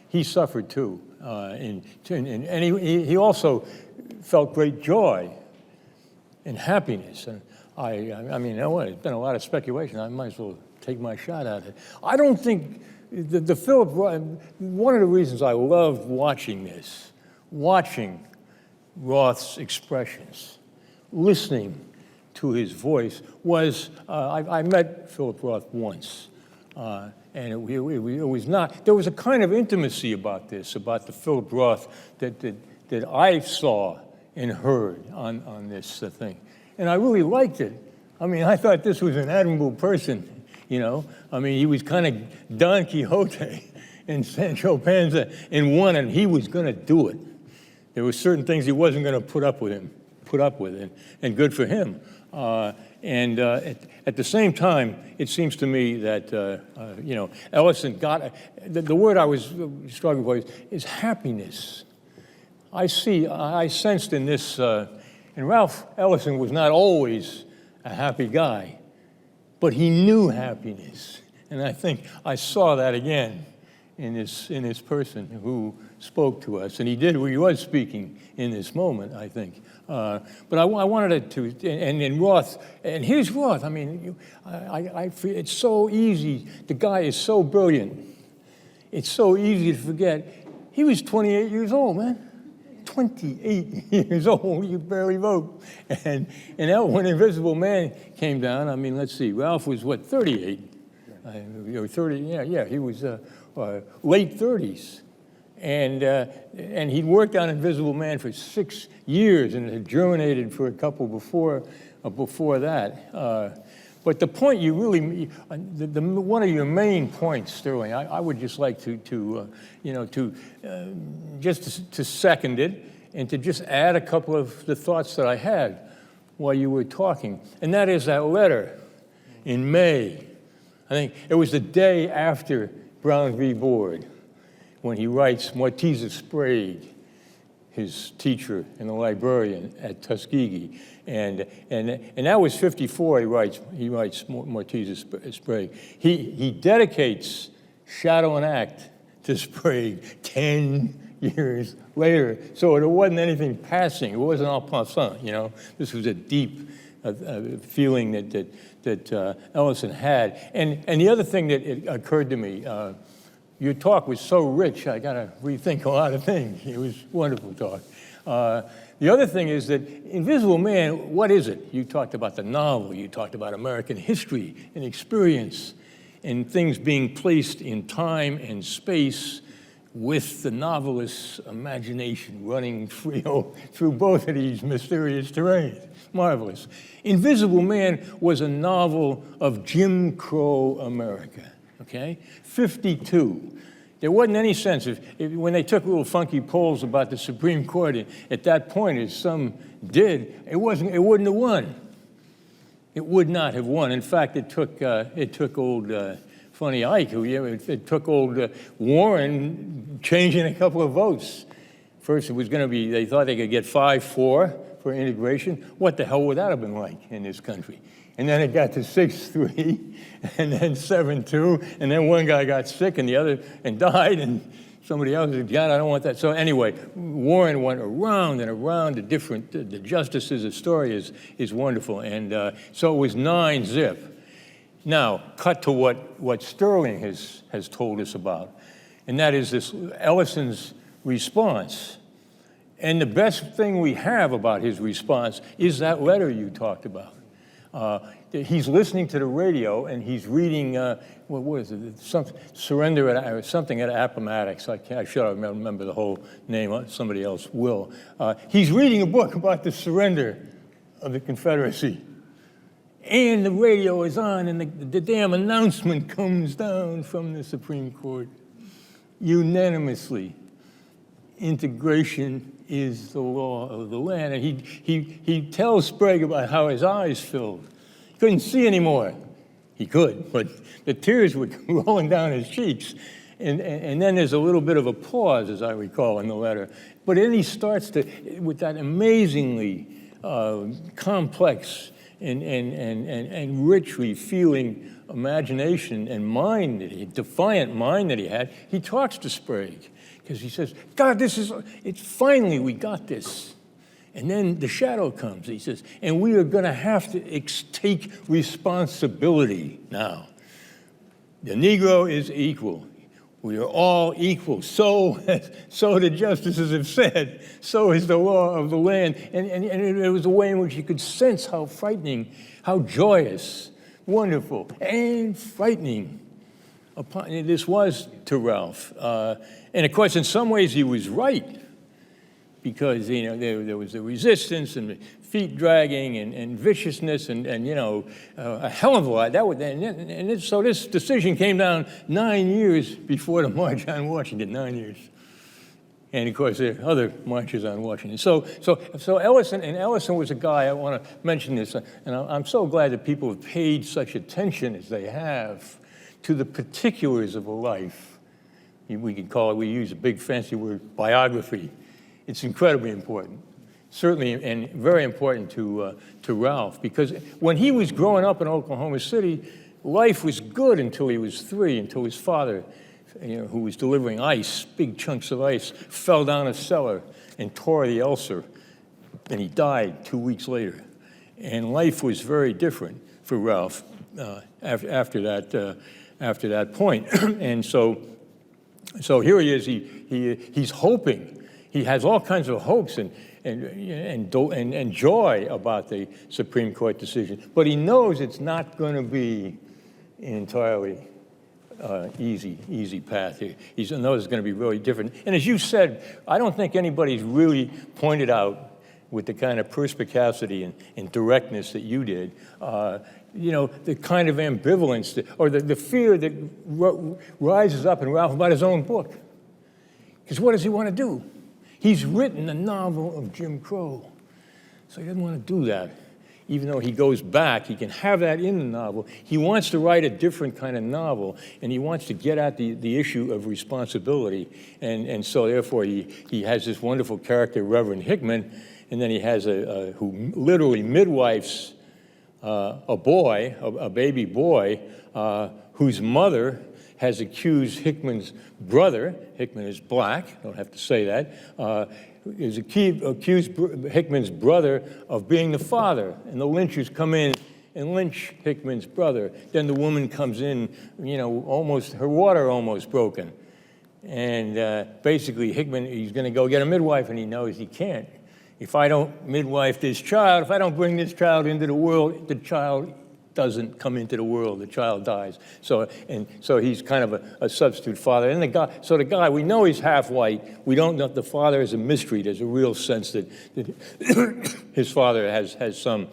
He suffered too. And he also felt great joy and happiness. And I mean, there's been a lot of speculation. I might as well take my shot at it. I don't think the Philip, one of the reasons I loved watching Roth's expressions, listening to his voice, was I met Philip Roth once. And it was not, there was a kind of intimacy about this, about the Philip Roth that I saw and heard on this thing. And I really liked it. I mean, I thought this was an admirable person, you know. I mean, he was kind of Don Quixote and Sancho Panza in one, and he was going to do it. There were certain things he wasn't going to put up with, and good for him. At the same time, it seems to me that, Ellison got, the word I was struggling for is happiness. I sensed in this, and Ralph Ellison was not always a happy guy, but he knew happiness. And I think I saw that again in this person who spoke to us. And he was speaking in this moment, I think. But I wanted to, and Roth, and here's Roth. I mean, I feel it's so easy. The guy is so brilliant. It's so easy to forget. He was 28 years old, man. 28 years old, you barely vote. And when Invisible Man came down, I mean, let's see, Ralph was, 38? 30, yeah, he was late 30s. And he'd worked on Invisible Man for 6 years and had germinated for a couple before that. But the point you really, one of your main points, Sterling, I would just like to second it and to just add a couple of the thoughts that I had while you were talking. And that is that letter in May. I think it was the day after Brown v. Board, when he writes Mortiza Sprague, his teacher and the librarian at Tuskegee, and that was 54. He writes Mortiza Sprague. He dedicates Shadow and Act to Sprague 10 years later. So it wasn't anything passing. It wasn't en passant. You know, this was a deep feeling that Ellison had. And the other thing that it occurred to me. Your talk was so rich, I got to rethink a lot of things. It was wonderful talk. The other thing is that Invisible Man, what is it? You talked about the novel. You talked about American history and experience and things being placed in time and space with the novelist's imagination running free through both of these mysterious terrains. Marvelous. Invisible Man was a novel of Jim Crow America. Okay, 52. There wasn't any sense when they took little funky polls about the Supreme Court at that point, as some did, it wouldn't have won. It would not have won. In fact, it took old Funny Ike, it took old Warren changing a couple of votes. First, it was going to be, they thought they could get 5-4 for integration. What the hell would that have been like in this country? And then it got to 6-3, and then 7-2, and then one guy got sick and died, and somebody else said, God, I don't want that. So anyway, Warren went around and around the justices. The story is wonderful. And so it was 9-0. Now, cut to what Sterling has told us about, and that is this Ellison's response. And the best thing we have about his response is that letter you talked about. He's listening to the radio and he's reading, what is it? Surrender or something at Appomattox. I should remember the whole name. Somebody else will. He's reading a book about the surrender of the Confederacy. And the radio is on, and the damn announcement comes down from the Supreme Court unanimously. Integration is the law of the land. And he tells Sprague about how his eyes filled. He couldn't see anymore. He could, but the tears were rolling down his cheeks. And then there's a little bit of a pause, as I recall, in the letter. But then he starts with that amazingly complex and richly feeling imagination and mind, defiant mind that he had, he talks to Sprague. Because he says, God, it's finally we got this. And then the shadow comes, he says, and we are going to have to take responsibility now. The Negro is equal. We are all equal. So the justices have said, so is the law of the land. And it was a way in which you could sense how frightening, how joyous, wonderful, and frightening this was to Ralph. And of course, in some ways, he was right, because there was the resistance and the feet dragging and viciousness and a hell of a lot. So this decision came down 9 years before the March on Washington. 9 years. And of course, there are other marches on Washington. So Ellison was a guy, I want to mention this, and I'm so glad that people have paid such attention as they have to the particulars of a life. We can call it, we use a big fancy word, biography. It's incredibly important, certainly, and very important to Ralph, because when he was growing up in Oklahoma City, life was good until he was 3, until his father, who was delivering ice, big chunks of ice, fell down a cellar and tore the ulcer, and he died 2 weeks later. And life was very different for Ralph after that point. And so here he is. He's hoping. He has all kinds of hopes and joy about the Supreme Court decision, but he knows it's not going to be an entirely easy path here. He knows it's going to be really different. And as you said, I don't think anybody's really pointed out with the kind of perspicacity and directness that you did, the kind of ambivalence or the fear that rises up in Ralph about his own book. Because what does he want to do? He's written a novel of Jim Crow, so he doesn't want to do that. Even though he goes back, he can have that in the novel. He wants to write a different kind of novel, and he wants to get at the issue of responsibility. And so therefore he has this wonderful character, Reverend Hickman, and then he has who literally midwifes a baby boy, whose mother has accused Hickman's brother, Hickman is black, don't have to say that, is accused Hickman's brother of being the father. And the lynchers come in and lynch Hickman's brother. Then the woman comes in, almost, her water almost broken. And basically Hickman, he's gonna go get a midwife, and he knows he can't. If I don't midwife this child, if I don't bring this child into the world, the child doesn't come into the world, the child dies. So he's kind of a substitute father. And the guy, we know he's half white. We don't know, the father is a mystery. There's a real sense that his father has some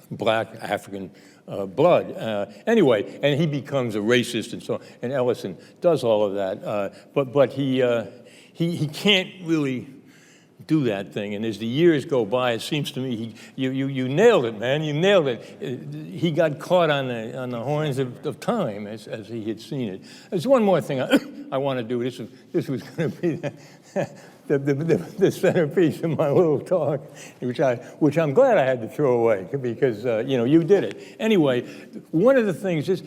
black African blood. Anyway, and he becomes a racist, and Ellison does all of that. But he can't really do that thing. And as the years go by, it seems to me you nailed it, man. You nailed it. He got caught on the horns of time as he had seen it. There's one more thing I want to do. This was going to be the centerpiece of my little talk, which I'm glad I had to throw away because you did it. Anyway, one of the things is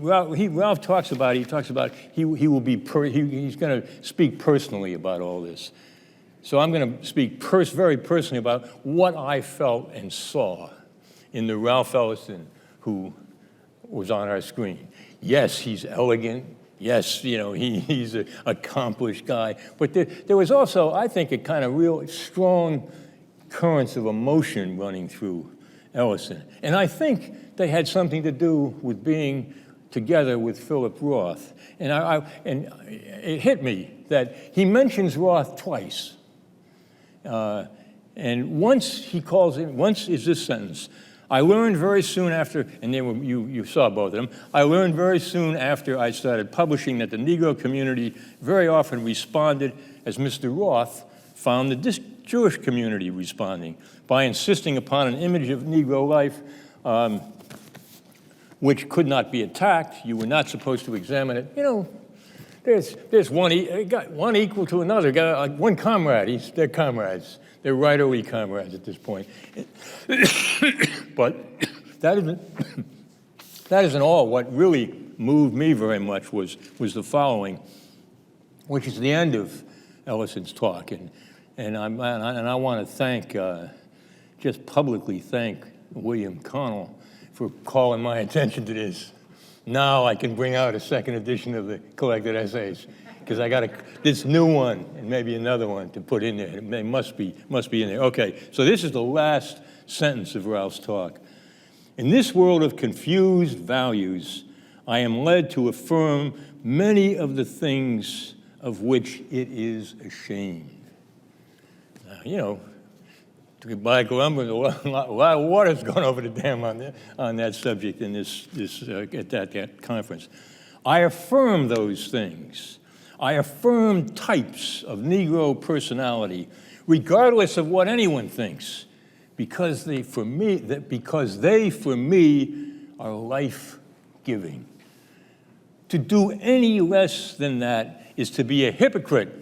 Ralph talks about. He talks about he's going to speak personally about all this. So I'm going to speak very personally about what I felt and saw in the Ralph Ellison who was on our screen. Yes, he's elegant. Yes, he's an accomplished guy. But there was also, I think, a kind of real strong currents of emotion running through Ellison. And I think they had something to do with being together with Philip Roth. And it hit me that he mentions Roth twice. And once is this sentence: I learned very soon after, and you saw both of them, I learned very soon after I started publishing that the Negro community very often responded as Mr. Roth found the Jewish community responding, by insisting upon an image of Negro life which could not be attacked. You were not supposed to examine it. You know, there's one equal to another. One comrade, they're comrades. They're writerly comrades at this point. But that isn't all. What really moved me very much was the following, which is the end of Ellison's talk. And I want to just publicly thank William Connell for calling my attention to this. Now I can bring out a second edition of the collected essays, because I got this new one and maybe another one to put in there. It must be in there. Okay, so this is the last sentence of Ralph's talk. In this world of confused values, I am led to affirm many of the things of which it is ashamed. You know, to buy Columbus, a lot of water's gone over the dam on that subject in at that conference. I affirm those things. I affirm types of Negro personality, regardless of what anyone thinks, because they, for me, are life-giving. To do any less than that is to be a hypocrite,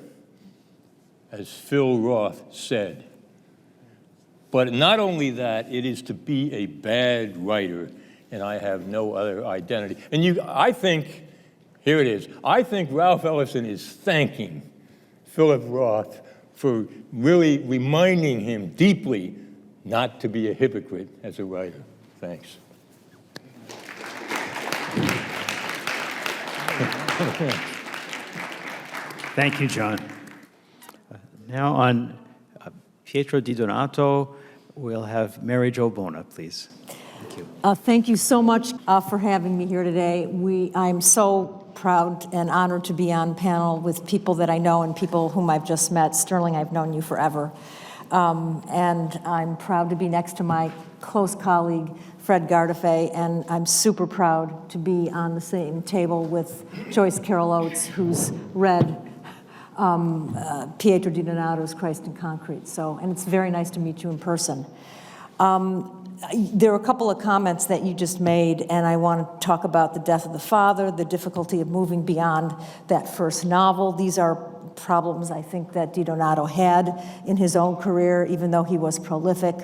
as Phil Roth said. But not only that, it is to be a bad writer, and I have no other identity. And I think, here it is, I think Ralph Ellison is thanking Philip Roth for really reminding him deeply not to be a hypocrite as a writer. Thanks. Thank you, John. Now on Pietro Di Donato, we'll have Mary Jo Bona, please. Thank you. Thank you so much for having me here today. I'm so proud and honored to be on panel with people that I know and people whom I've just met. Sterling, I've known you forever. And I'm proud to be next to my close colleague, Fred Gardefee, and I'm super proud to be on the same table with Joyce Carol Oates, who's read Pietro Di Donato's Christ in Concrete. And it's very nice to meet you in person. There are a couple of comments that you just made, and I want to talk about the death of the father, the difficulty of moving beyond that first novel. These are problems I think that Di Donato had in his own career, even though he was prolific.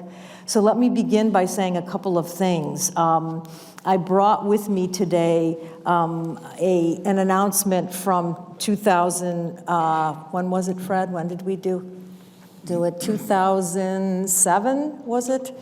So let me begin by saying a couple of things. I brought with me today an announcement from 2000, when was it, Fred? When did we do it? 2007, was it?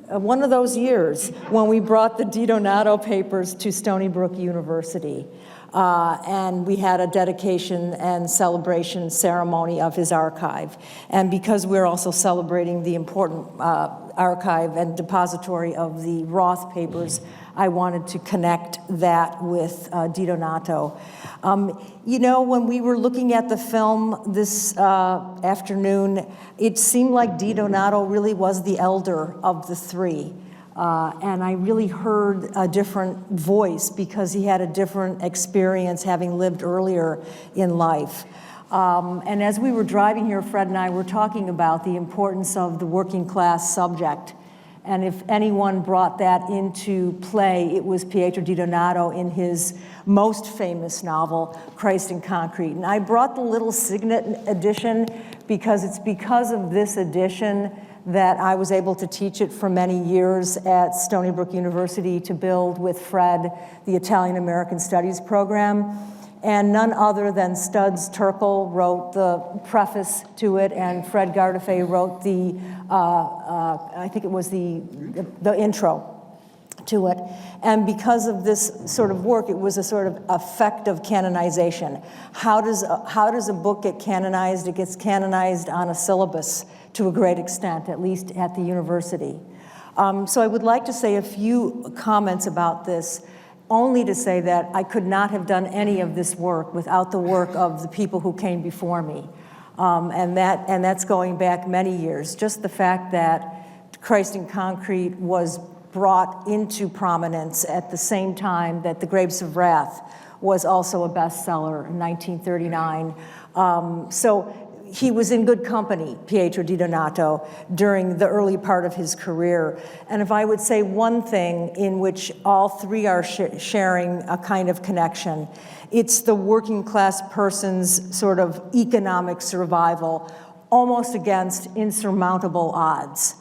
One of those years when we brought the Di Donato papers to Stony Brook University. And we had a dedication and celebration ceremony of his archive. And because we're also celebrating the important archive and depository of the Roth papers, I wanted to connect that with Di Donato. You know, when we were looking at the film this afternoon, it seemed like Di Donato really was the elder of the three. And I really heard a different voice because he had a different experience having lived earlier in life. And as we were driving here, Fred and I were talking about the importance of the working class subject. And if anyone brought that into play, it was Pietro Di Donato in his most famous novel, Christ in Concrete. And I brought the little signet edition because it's because of this edition that I was able to teach it for many years at Stony Brook University to build with Fred the Italian American Studies program. And none other than Studs Terkel wrote the preface to it, and Fred Gardefee wrote the, I think it was the intro to it. And because of this sort of work, it was a sort of effect of canonization. How does a book get canonized? It gets canonized on a syllabus to a great extent, at least at the university. So I would like to say a few comments about this, only to say that I could not have done any of this work without the work of the people who came before me. And that's going back many years. Just the fact that Christ in Concrete was brought into prominence at the same time that The Grapes of Wrath was also a bestseller in 1939. So he was in good company, Pietro Di Donato, during the early part of his career. And if I would say one thing in which all three are sharing a kind of connection, it's the working class person's sort of economic survival, almost against insurmountable odds.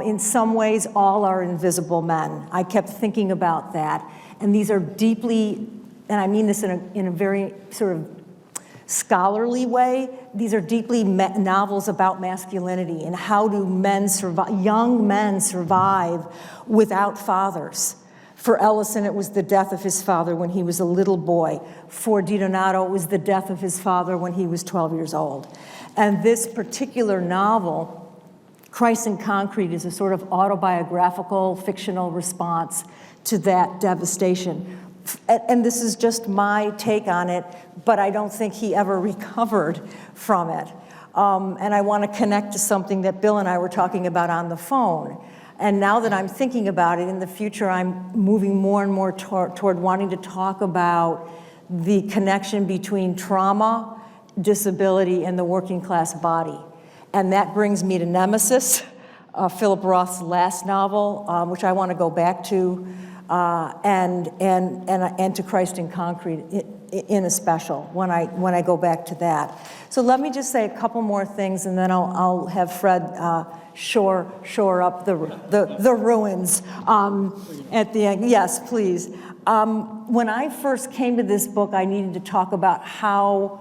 In some ways, all are invisible men. I kept thinking about that. And these are deeply, and I mean this in a very sort of scholarly way, these are deeply novels about masculinity and how do men survive, young men survive without fathers. For Ellison, it was the death of his father when he was a little boy. For Di Donato, it was the death of his father when he was 12 years old. And this particular novel, Christ in Concrete, is a sort of autobiographical, fictional response to that devastation. And this is just my take on it, but I don't think he ever recovered from it. And I want to connect to something that Bill and I were talking about on the phone. And now that I'm thinking about it, in the future, I'm moving more and more toward wanting to talk about the connection between trauma, disability, and the working class body. And that brings me to Nemesis, Philip Roth's last novel, which I want to go back to, and to Christ in Concrete in a special when I go back to that. So let me just say a couple more things, and then I'll have Fred shore up the ruins at the end. Yes, please. When I first came to this book, I needed to talk about how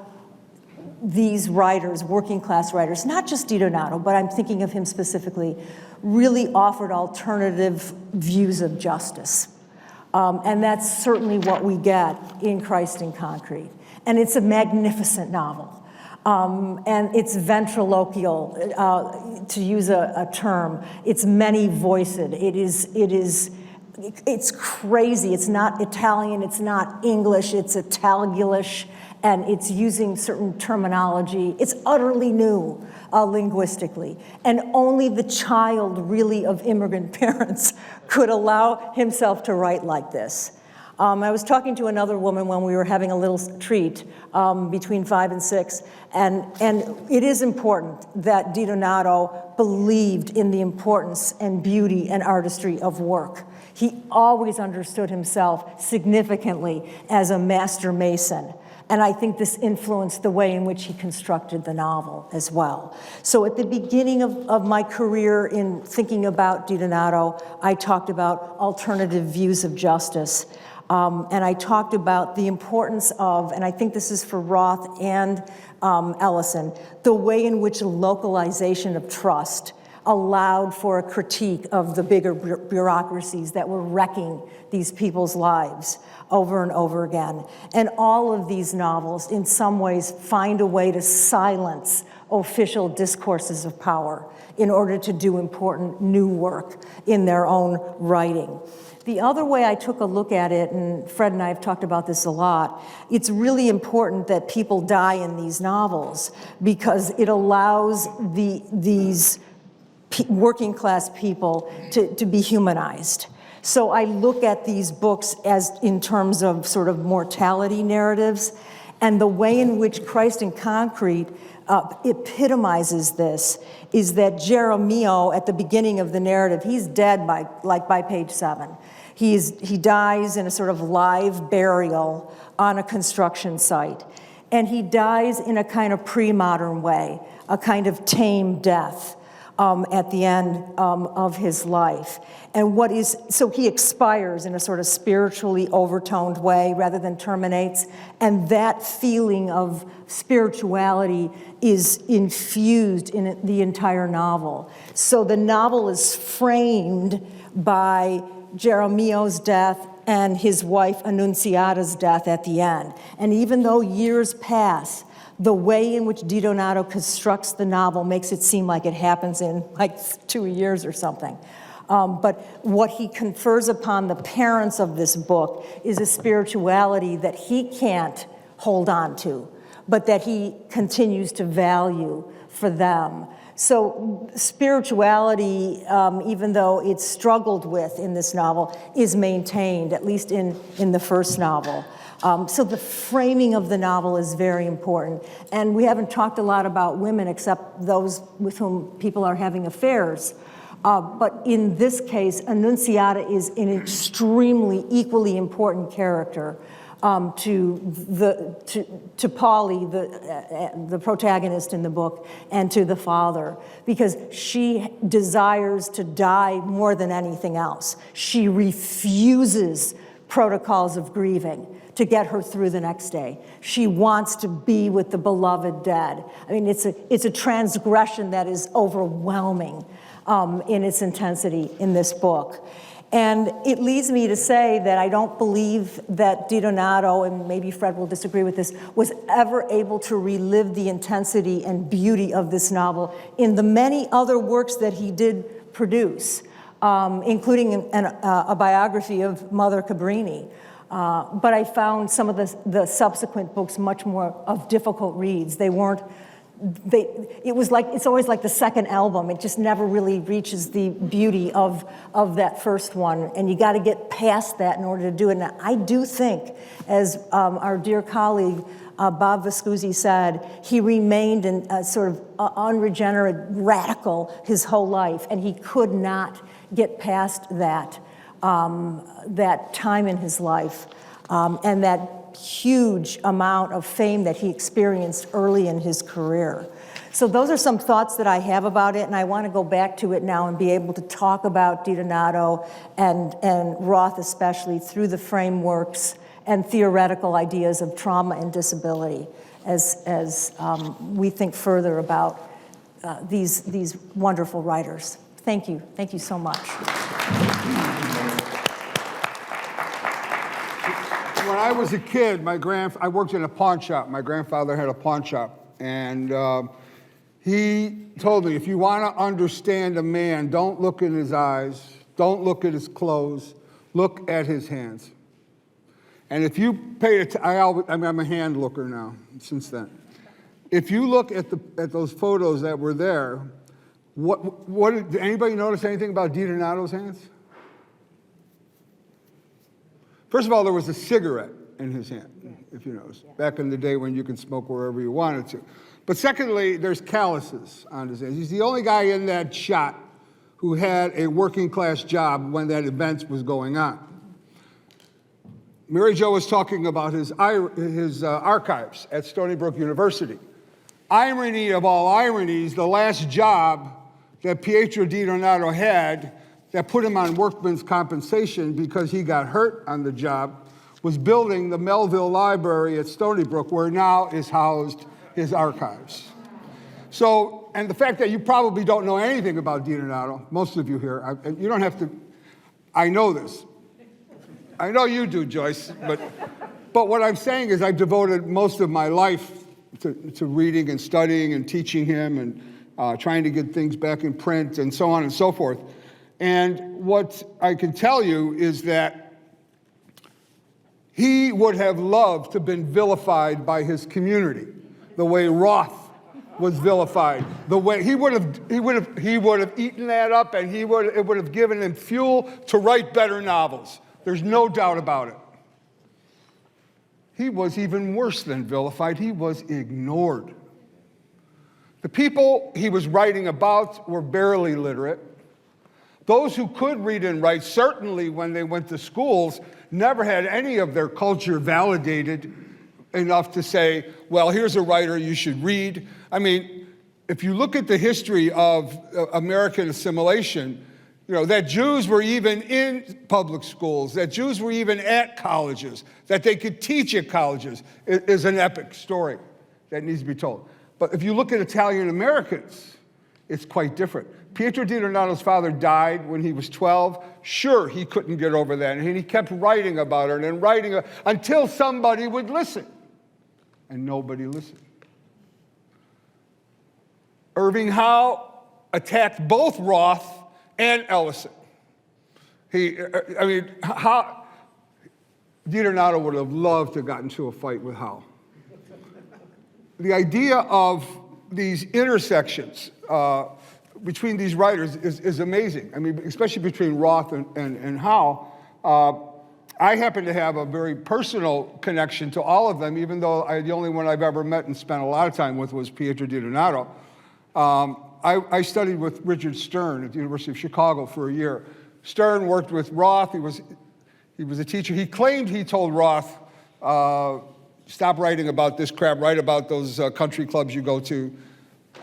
these writers, working class writers, not just Di Donato, but I'm thinking of him specifically, really offered alternative views of justice. And that's certainly what we get in Christ in Concrete. And it's a magnificent novel. And it's ventriloquial, to use a term. It's many-voiced. It's crazy. It's not Italian, it's not English, it's Italiglish, and it's using certain terminology. It's utterly new linguistically. And only the child, really, of immigrant parents could allow himself to write like this. I was talking to another woman when we were having a little treat between 5 and 6, and it is important that Di Donato believed in the importance and beauty and artistry of work. He always understood himself significantly as a master mason. And I think this influenced the way in which he constructed the novel as well. So at the beginning of my career in thinking about Di Donato, I talked about alternative views of justice. And I talked about the importance of, and I think this is for Roth and Ellison, the way in which localization of trust allowed for a critique of the bigger bureaucracies that were wrecking these people's lives over and over again. And all of these novels, in some ways, find a way to silence official discourses of power in order to do important new work in their own writing. The other way I took a look at it, and Fred and I have talked about this a lot, it's really important that people die in these novels because it allows these working class people to be humanized. So I look at these books as in terms of sort of mortality narratives, and the way in which Christ in Concrete epitomizes this is that Jeremio, at the beginning of the narrative, he's dead by page 7. He dies in a sort of live burial on a construction site. And he dies in a kind of pre-modern way, a kind of tame death at the end of his life. And so he expires in a sort of spiritually overtoned way rather than terminates. And that feeling of spirituality is infused in the entire novel. So the novel is framed by Jeremio's death and his wife Annunziata's death at the end. And even though years pass, the way in which Di Donato constructs the novel makes it seem like it happens in like 2 years or something. But what he confers upon the parents of this book is a spirituality that he can't hold on to, but that he continues to value for them. So spirituality, even though it's struggled with in this novel, is maintained, at least in the first novel. So the framing of the novel is very important. And we haven't talked a lot about women except those with whom people are having affairs. But in this case, Annunziata is an extremely equally important character to Polly, the protagonist in the book, and to the father, because she desires to die more than anything else. She refuses protocols of grieving to get her through the next day. She wants to be with the beloved dead. I mean, it's a transgression that is overwhelming in its intensity in this book. And it leads me to say that I don't believe that Di Donato, and maybe Fred will disagree with this, was ever able to relive the intensity and beauty of this novel in the many other works that he did produce, including a biography of Mother Cabrini. But I found some of the subsequent books much more of difficult reads. It's always like the second album. It just never really reaches the beauty of that first one. And you got to get past that in order to do it. And I do think, as our dear colleague Bob Viscusi said, he remained a sort of unregenerate radical his whole life. And he could not get past that time in his life and that huge amount of fame that he experienced early in his career. So those are some thoughts that I have about it, and I want to go back to it now and be able to talk about Di Donato and Roth especially through the frameworks and theoretical ideas of trauma and disability as we think further about these wonderful writers. Thank you. Thank you so much. When I was a kid, I worked in a pawn shop. My grandfather had a pawn shop, and he told me, if you want to understand a man, don't look in his eyes, don't look at his clothes, look at his hands. And if you pay attention, I'm a hand looker now, since then. If you look at those photos that were there, did anybody notice anything about Di Donato's hands? First of all, there was a cigarette in his hand, if you notice, back in the day when you could smoke wherever you wanted to. But secondly, there's calluses on his hands. He's the only guy in that shot who had a working class job when that event was going on. Mary Jo was talking about his archives at Stony Brook University. Irony of all ironies, the last job that Pietro Di Donato had that put him on workman's compensation because he got hurt on the job was building the Melville Library at Stony Brook, where now is housed his archives. So, and the fact that you probably don't know anything about Di Donato, most of you here, you don't have to, I know this. I know you do, Joyce, but what I'm saying is I've devoted most of my life to reading and studying and teaching him and trying to get things back in print and so on and so forth. And what I can tell you is that he would have loved to have been vilified by his community, the way Roth was vilified. The way he would have eaten that up, and it would have given him fuel to write better novels. There's no doubt about it. He was even worse than vilified. He was ignored. The people he was writing about were barely literate. Those who could read and write, certainly when they went to schools, never had any of their culture validated enough to say, well, here's a writer you should read. I mean, if you look at the history of American assimilation, you know, that Jews were even in public schools, that Jews were even at colleges, that they could teach at colleges is an epic story that needs to be told. But if you look at Italian Americans, it's quite different. Pietro Di Donato's father died when he was 12. Sure, he couldn't get over that, and he kept writing about it and writing until somebody would listen, and nobody listened. Irving Howe attacked both Roth and Ellison. I mean, how DiDonato would have loved to have gotten into a fight with Howe. The idea of these intersections between these writers is amazing. I mean, especially between Roth and Howe. I happen to have a very personal connection to all of them, even though the only one I've ever met and spent a lot of time with was Pietro DiDonato. I studied with Richard Stern at the University of Chicago for a year. Stern worked with Roth. He was a teacher. He claimed he told Roth, stop writing about this crap, write about those country clubs you go to.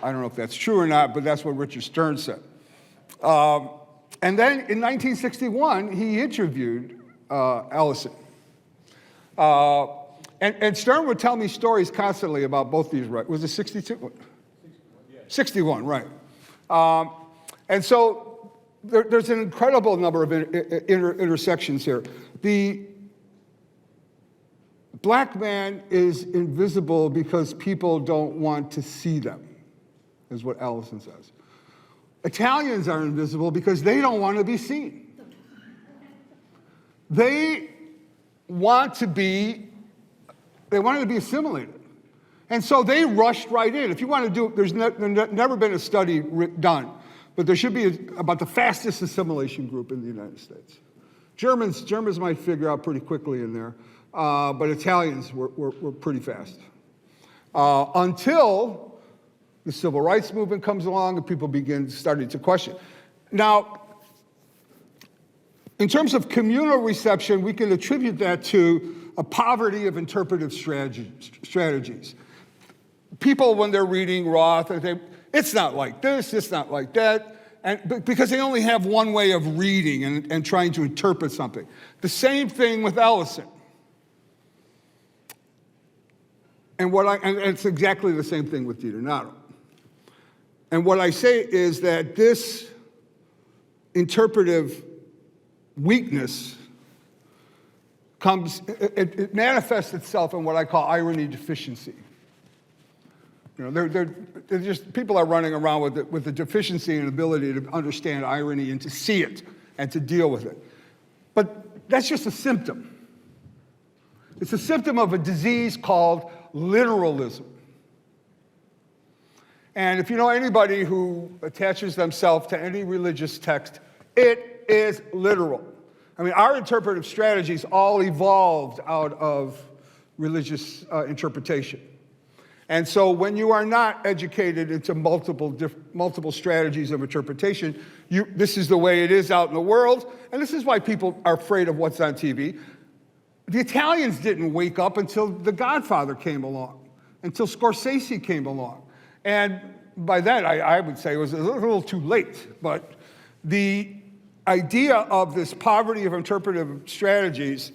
I don't know if that's true or not, but that's what Richard Stern said. And then in 1961, he interviewed Ellison. And Stern would tell me stories constantly about both these writers. Was it 62? 61, right. And so there's an incredible number of intersections here. The black man is invisible because people don't want to see them, is what Ellison says. Italians are invisible because they don't want to be seen. They want to be assimilated. And so they rushed right in. If you want to do, there's never been a study done, but there should be about the fastest assimilation group in the United States. Germans might figure out pretty quickly in there, but Italians were pretty fast. Until the civil rights movement comes along and people starting to question. Now, in terms of communal reception, we can attribute that to a poverty of interpretive strategies. People, when they're reading Roth, they think, it's not like this, it's not like that, because they only have one way of reading and trying to interpret something. The same thing with Ellison. And it's exactly the same thing with DiDonato. And what I say is that this interpretive weakness it manifests itself in what I call irony deficiency. You know, they're just, people are running around with the deficiency and ability to understand irony and to see it and to deal with it. But that's just a symptom. It's a symptom of a disease called literalism. And if you know anybody who attaches themselves to any religious text, it is literal. I mean, our interpretive strategies all evolved out of religious interpretation. And so when you are not educated into multiple strategies of interpretation, this is the way it is out in the world, and this is why people are afraid of what's on TV. The Italians didn't wake up until The Godfather came along, until Scorsese came along. And by that, I would say it was a little too late, but the idea of this poverty of interpretive strategies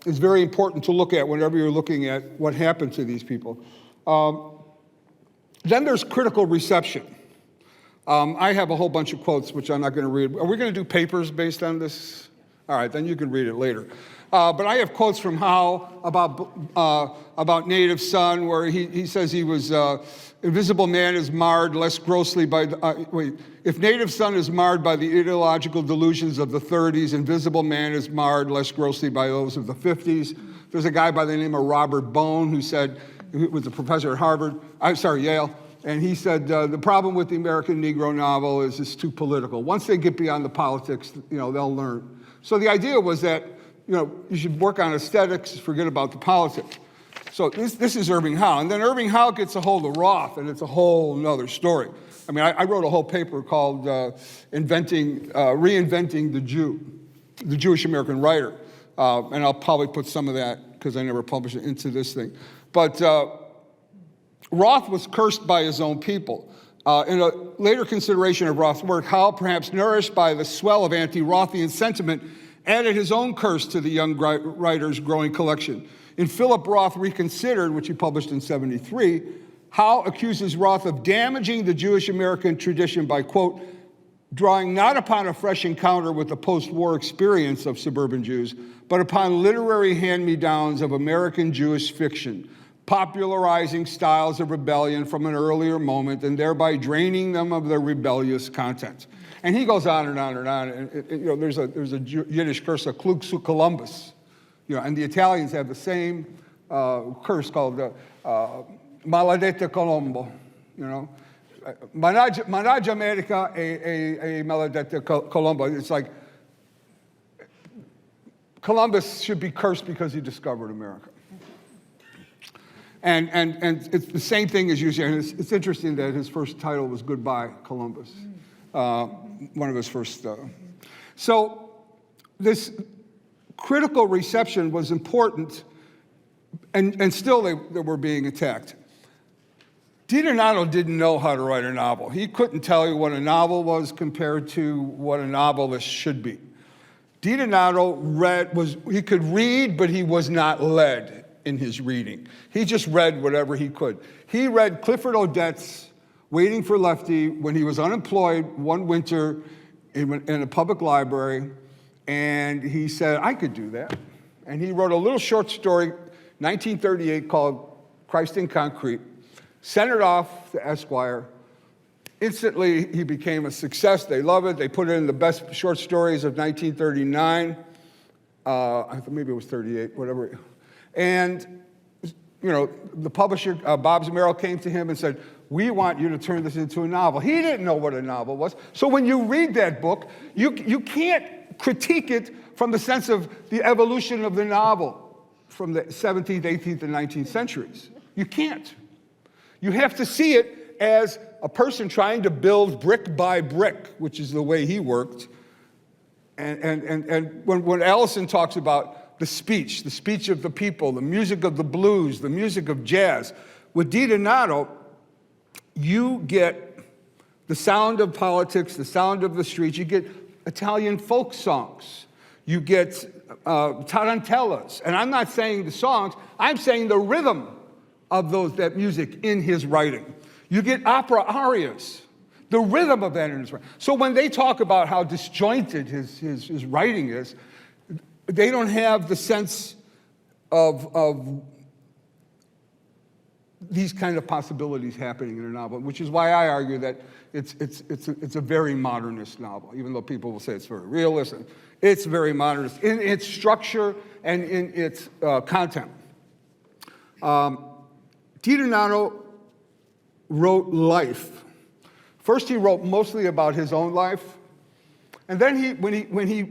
is very important to look at whenever you're looking at what happened to these people. Then there's critical reception. I have a whole bunch of quotes, which I'm not going to read. Are we going to do papers based on this? All right, then you can read it later. But I have quotes from Howe about Native Son, where he says he was, invisible man is marred less grossly by, if Native Son is marred by the ideological delusions of the 30s, invisible man is marred less grossly by those of the 50s. There's a guy by the name of Robert Bone who was a professor at Yale, and he said, the problem with the American Negro novel is it's too political. Once they get beyond the politics, they'll learn. So the idea was that, you should work on aesthetics, forget about the politics. So this is Irving Howe. And then Irving Howe gets a hold of Roth, and it's a whole nother story. I mean, I wrote a whole paper called Reinventing the Jew, the Jewish American Writer. And I'll probably put some of that, because I never published it, into this thing. But Roth was cursed by his own people. In a later consideration of Roth's work, Howe, perhaps nourished by the swell of anti-Rothian sentiment, added his own curse to the young writer's growing collection. In Philip Roth Reconsidered, which he published in '73, Howe accuses Roth of damaging the Jewish American tradition by, quote, drawing not upon a fresh encounter with the post-war experience of suburban Jews, but upon literary hand-me-downs of American Jewish fiction, popularizing styles of rebellion from an earlier moment and thereby draining them of their rebellious content. And he goes on and on and on. And, there's a Yiddish curse, a klug zu Columbus. And the Italians have the same curse called maledetto Colombo. Managgia America e maledetto Colombo. It's like Columbus should be cursed because he discovered America. And it's the same thing as you say. And it's interesting that his first title was Goodbye, Columbus. One of his first. So this critical reception was important, and still they were being attacked. DiDonato didn't know how to write a novel. He couldn't tell you what a novel was compared to what a novelist should be. DiDonato he could read, but he was not led in his reading. He just read whatever he could. He read Clifford Odets' Waiting for Lefty when he was unemployed one winter in a public library, and he said, I could do that. And he wrote a little short story, 1938, called Christ in Concrete, sent it off to Esquire. Instantly, he became a success. They love it. They put it in the best short stories of 1939. Maybe it was 38, whatever. And, the publisher, Bob Zamero, came to him and said, we want you to turn this into a novel. He didn't know what a novel was. So when you read that book, you can't critique it from the sense of the evolution of the novel from the 17th, 18th, and 19th centuries. You can't. You have to see it as a person trying to build brick by brick, which is the way he worked. And when Allison talks about the speech of the people, the music of the blues, the music of jazz, with DiDonato, you get the sound of politics, the sound of the streets. You get Italian folk songs. You get tarantellas. And I'm not saying the songs, I'm saying the rhythm of that music in his writing. You get opera arias, the rhythm of that in his writing. So when they talk about how disjointed his writing is, they don't have the sense of these kind of possibilities happening in a novel, which is why I argue that it's a very modernist novel, even though people will say it's very realist. It's very modernist in its structure and in its content. DiDonato wrote life. First, he wrote mostly about his own life, and then when he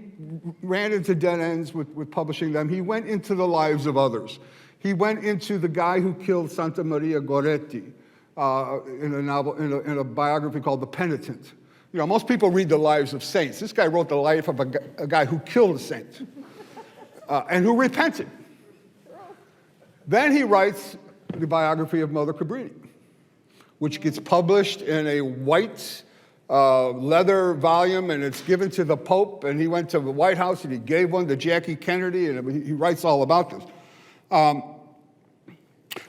ran into dead ends with publishing them, he went into the lives of others. He went into the guy who killed Santa Maria Goretti in a novel, in a biography called The Penitent. Most people read the lives of saints. This guy wrote the life of a guy who killed a saint and who repented. Then he writes the biography of Mother Cabrini, which gets published in a white leather volume, and it's given to the Pope, and he went to the White House and he gave one to Jackie Kennedy, and he writes all about this.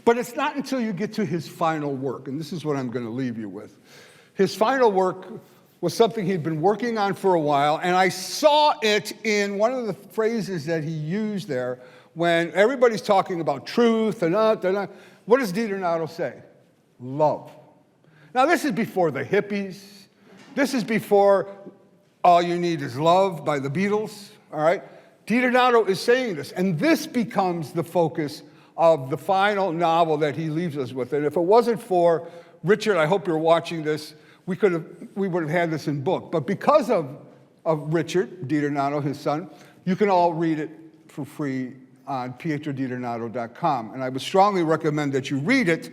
But it's not until you get to his final work, and this is what I'm going to leave you with. His final work was something he'd been working on for a while, and I saw it in one of the phrases that he used there when everybody's talking about truth and what does DiDonato say? Love. Now, this is before the hippies. This is before All You Need Is Love by the Beatles, all right? DiDonato is saying this, and this becomes the focus of the final novel that he leaves us with. And if it wasn't for Richard, I hope you're watching this, we would have had this in book. But because of Richard DiDonato, his son, you can all read it for free on pietrodidonado.com. And I would strongly recommend that you read it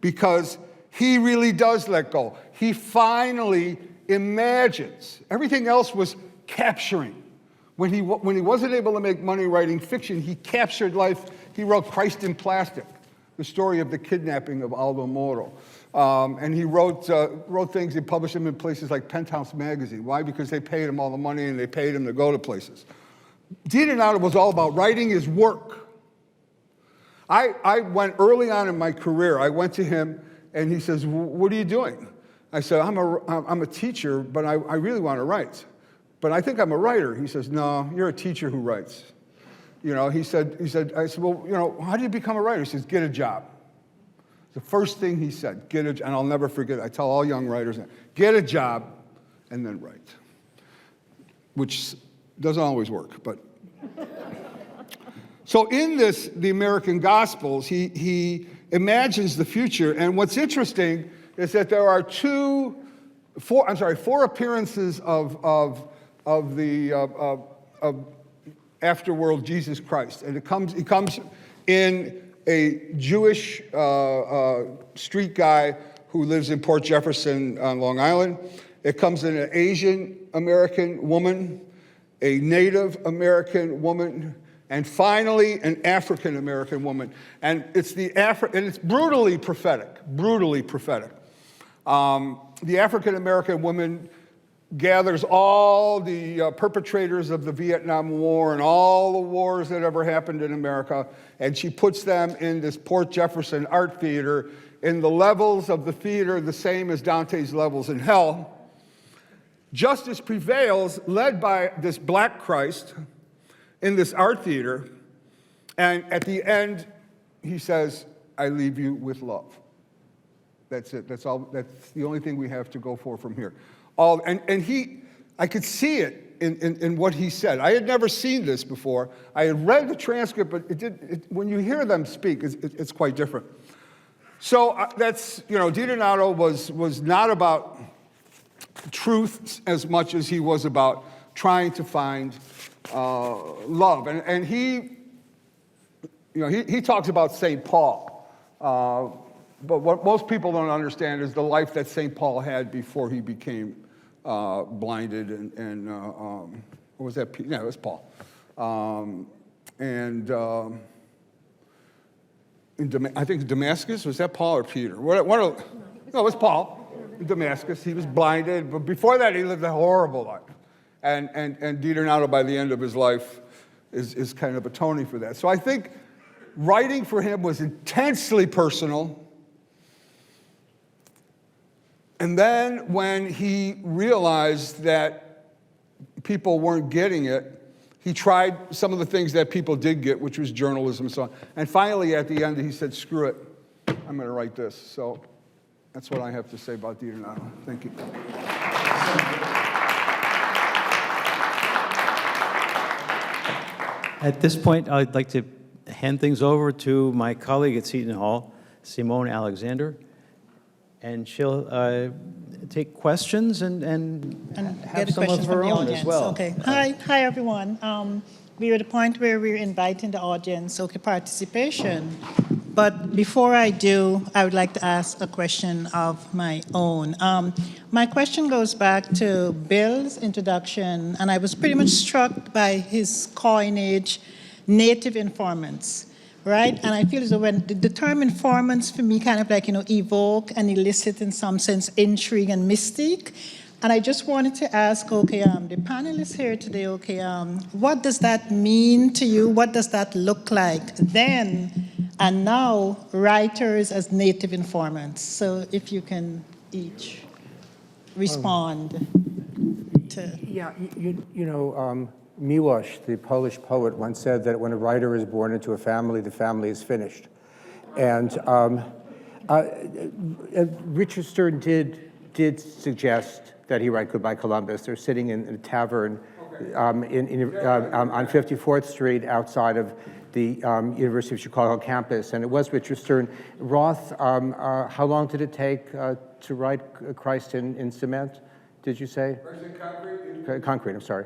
because he really does let go. He finally imagines. Everything else was capturing. When he wasn't able to make money writing fiction, he captured life. He wrote Christ in Plastic, the story of the kidnapping of Aldo Moro. And he wrote things, he published them in places like Penthouse Magazine. Why? Because they paid him all the money and they paid him to go to places. DiDonato was all about writing his work. I went early on in my career, I went to him and he says, what are you doing? I said, I'm a teacher, but I really want to write. But I think I'm a writer. He says, no, you're a teacher who writes. He said, I said, well, how do you become a writer? He says, get a job. The first thing he said, and I'll never forget it, I tell all young writers, get a job and then write. Which doesn't always work, but. So in this, the American Gospels, he imagines the future, and what's interesting is that there are four appearances of afterworld Jesus Christ, and he comes in a Jewish street guy who lives in Port Jefferson on Long Island. It comes in an Asian American woman, a Native American woman, and finally an African American woman. And it's it's brutally prophetic. The African American woman gathers all the perpetrators of the Vietnam War and all the wars that ever happened in America, and she puts them in this Port Jefferson art theater in the levels of the theater the same as Dante's levels in hell. Justice prevails, led by this black Christ in this art theater, and at the end, he says, I leave you with love. That's it, that's all, that's the only thing we have to go for from here. I could see it in what he said. I had never seen this before. I had read the transcript, but when you hear them speak, it's quite different. So DiDonato was not about truth as much as he was about trying to find love. And he talks about St. Paul. But what most people don't understand is the life that St. Paul had before he became blinded and what was that? Yeah, it was Paul. I think Damascus, was that Paul or Peter? No, it was Paul. In Damascus, he was blinded, but before that he lived a horrible life. And DiDonato, by the end of his life, is kind of atoning for that. So I think writing for him was intensely personal. And then when he realized that people weren't getting it, he tried some of the things that people did get, which was journalism and so on. And finally, at the end, he said, screw it, I'm going to write this. So that's what I have to say about DiDonato. Thank you. At this point, I'd like to hand things over to my colleague at Seton Hall, Simone Alexander, and she'll take questions and have some of her own as well. Okay. Hi everyone. We're at the point where we're inviting the audience, participation. But before I do, I would like to ask a question of my own. My question goes back to Bill's introduction, and I was pretty much struck by his coinage, native informants. Right? And I feel as though when the term informants for me kind of evoke and elicit in some sense intrigue and mystique. And I just wanted to ask, the panelists here today, what does that mean to you? What does that look like then and now, writers as native informants? So if you can each respond to. Yeah, Miłosz, the Polish poet, once said that when a writer is born into a family, the family is finished. And Richard Stern did suggest that he write Goodbye Columbus. They're sitting in a tavern on 54th Street outside of the University of Chicago campus, and it was Richard Stern. Roth, how long did it take to write Christ in Cement, did you say? Concrete? Concrete, I'm sorry.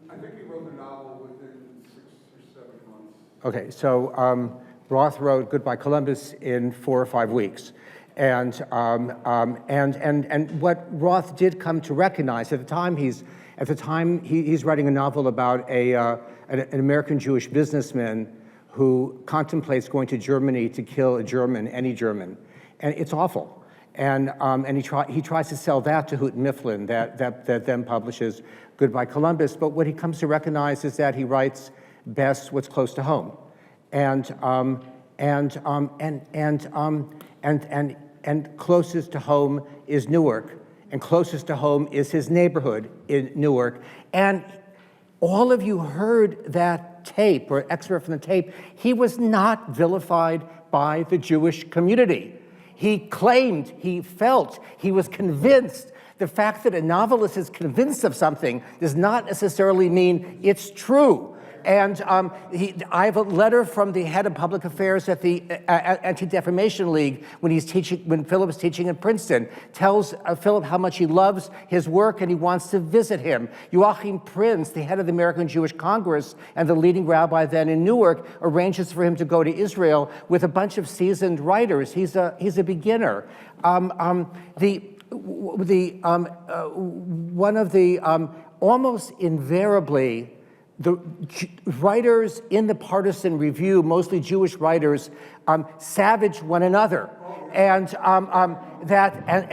I think he wrote the novel within 6 or 7 months. Okay, so Roth wrote Goodbye Columbus in 4 or 5 weeks. And what Roth did come to recognize at the time, he's writing a novel about an American Jewish businessman who contemplates going to Germany to kill a German, any German, and it's awful. And he tries to sell that to Houghton Mifflin, that then publishes Goodbye Columbus. But what he comes to recognize is that he writes best what's close to home, and closest to home is Newark, and closest to home is his neighborhood in Newark. And all of you heard that tape or excerpt from the tape. He was not vilified by the Jewish community. He claimed, he felt, he was convinced. The fact that a novelist is convinced of something does not necessarily mean it's true. And I have a letter from the head of public affairs at the Anti-Defamation League when Philip was teaching at Princeton, tells Philip how much he loves his work and he wants to visit him. Joachim Prinz, the head of the American Jewish Congress and the leading rabbi then in Newark, arranges for him to go to Israel with a bunch of seasoned writers. He's a beginner. One of the almost invariably, the writers in the partisan review, mostly Jewish writers, savage one another. And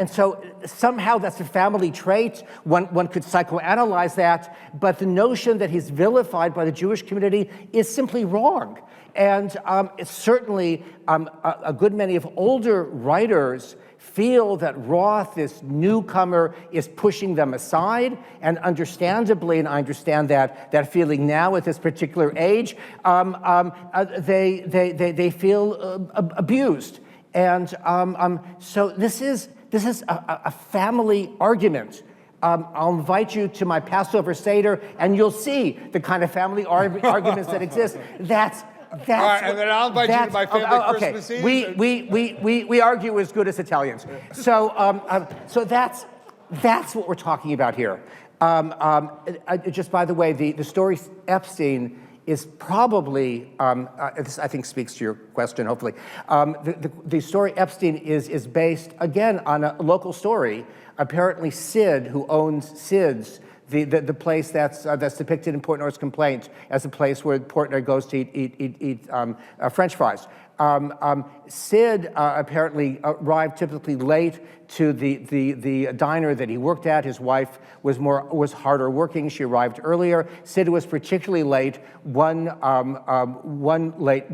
so somehow that's a family trait. One could psychoanalyze that, but the notion that he's vilified by the Jewish community is simply wrong. And it's certainly a good many of older writers feel that Roth, this newcomer, is pushing them aside, and understandably, and I understand that feeling now at this particular age, they feel abused, and so this is a family argument. I'll invite you to my Passover Seder, and you'll see the kind of family arguments that exist. All right, and then I'll invite you to my family Christmas Eve. We argue as good as Italians. So that's what we're talking about here. Just by the way, the story Epstein is probably, this I think speaks to your question, hopefully. The story Epstein is based, again, on a local story. Apparently Sid, who owns Sid's, the place that's depicted in Portnoy's complaint as a place where Portnoy goes to eat French fries. Sid apparently arrived typically late to the diner that he worked at. His wife was harder working. She arrived earlier. Sid was particularly late one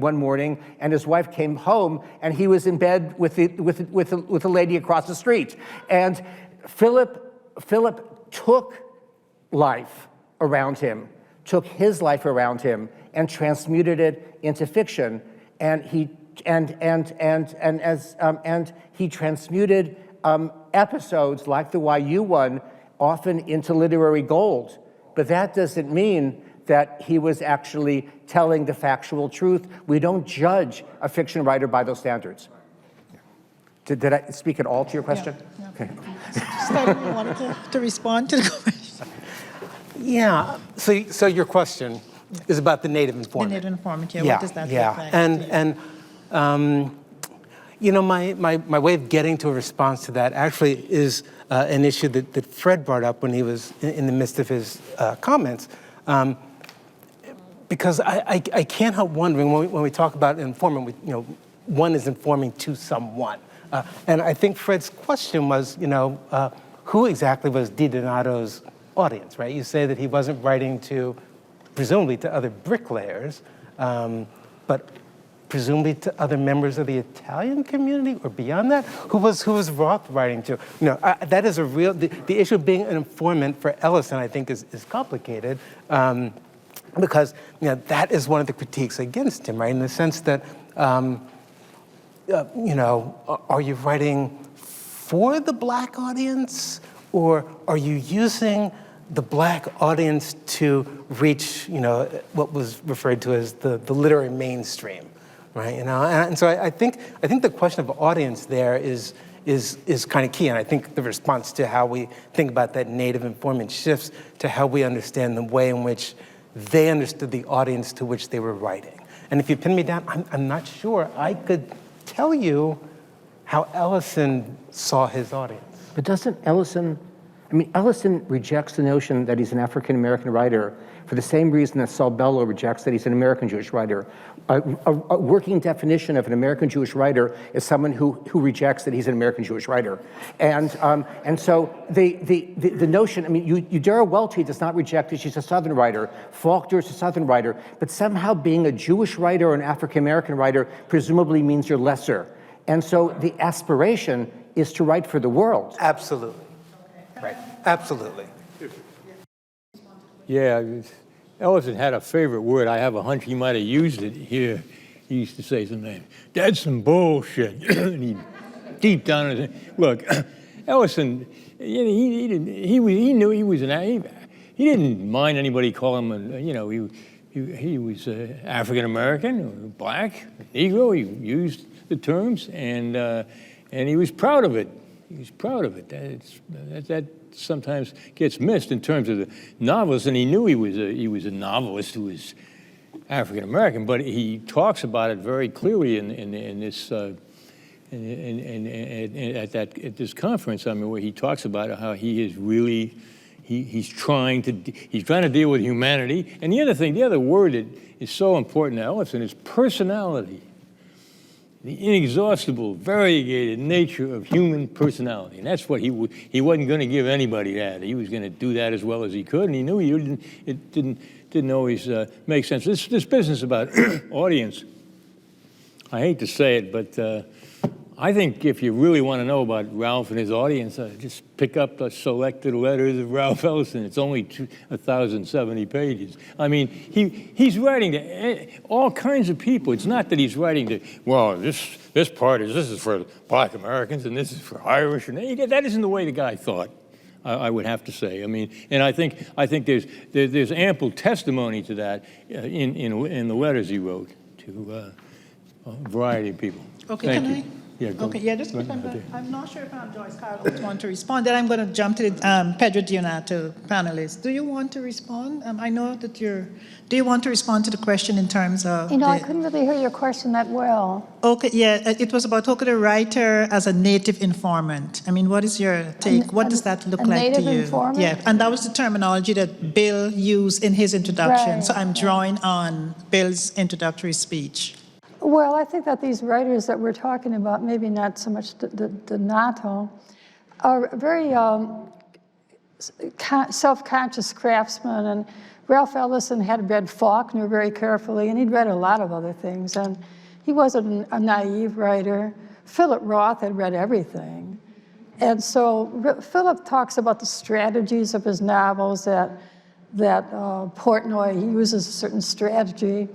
morning, and his wife came home, and he was in bed with a lady across the street. And Philip took life around him, took his life around him, and transmuted it into fiction. And he transmuted episodes like the YU one often into literary gold. But that doesn't mean that he was actually telling the factual truth. We don't judge a fiction writer by those standards. Did I speak at all to your question? Yeah. Okay. Just thought you wanted to respond to the question. Yeah. So your question is about the native informant. The native informant, yeah. What does that look like? And you know, my way of getting to a response to that actually is an issue that Fred brought up when he was in the midst of his comments. Because I can't help wondering when we talk about informant, one is informing to someone. And I think Fred's question was, who exactly was DiDonato's audience, right? You say that he wasn't writing presumably to other bricklayers, but presumably to other members of the Italian community or beyond that? Who was Roth writing to? That is the issue of being an informant for Ellison, I think, is complicated because that is one of the critiques against him, right? In the sense that, are you writing for the Black audience, or are you using the Black audience to reach, what was referred to as the literary mainstream, right? And so I think the question of audience there is kind of key, and I think the response to how we think about that native informant shifts to how we understand the way in which they understood the audience to which they were writing. And if you pin me down, I'm not sure I could tell you how Ellison saw his audience. But doesn't Ellison rejects the notion that he's an African-American writer for the same reason that Saul Bellow rejects that he's an American Jewish writer. A working definition of an American Jewish writer is someone who rejects that he's an American Jewish writer. And so the notion, Eudora Welty does not reject that she's a Southern writer. Faulkner is a Southern writer. But somehow being a Jewish writer or an African-American writer presumably means you're lesser. And so the aspiration is to write for the world. Absolutely. Right. Absolutely. Yeah, Ellison had a favorite word. I have a hunch he might have used it here. He used to say something, "That's some bullshit." And deep down in his, look, Ellison, he knew he was he didn't mind anybody calling him, he was African American, black, Negro. He used the terms, and he was proud of it. He was proud of it. That sometimes gets missed in terms of the novelist, and he knew he was a novelist who was African American, but he talks about it very clearly in this at this conference. I mean, where he talks about how he is really he's trying to deal with humanity. And the other word that is so important to Ellison is personality. The inexhaustible, variegated nature of human personality, and that's what he wasn't going to give anybody that. He was going to do that as well as he could, and he knew it didn't always make sense. This business about audience, I hate to say it, but I think if you really want to know about Ralph and his audience, just pick up the selected letters of Ralph Ellison. It's only 1,070 pages. I mean, he's writing to all kinds of people. It's not that he's writing to, well, this is for Black Americans and this is for Irish, and that isn't the way the guy thought. I would have to say. I mean, and I think there's ample testimony to that in the letters he wrote to a variety of people. Okay, Thank can you. I? Yeah, go Okay, yeah, just go because ahead. I'm not sure if Joyce Carol would want to respond. Then I'm going to jump to the Pedro Dionato panelists. Do you want to respond? I know that do you want to respond to the question in terms of I couldn't really hear your question that well. Okay, yeah, it was about the writer as a native informant. I mean, what is your take? What does that look like to you? Native informant? Yeah, and that was the terminology that Bill used in his introduction. Right, So I'm drawing on Bill's introductory speech. Well, I think that these writers that we're talking about, maybe not so much Donato, are very self-conscious craftsmen. And Ralph Ellison had read Faulkner very carefully, and he'd read a lot of other things. And he wasn't a naive writer. Philip Roth had read everything. And so Philip talks about the strategies of his novels, that Portnoy, he uses a certain strategy.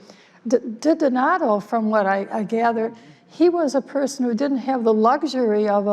Donato, from what I gathered, he was a person who didn't have the luxury of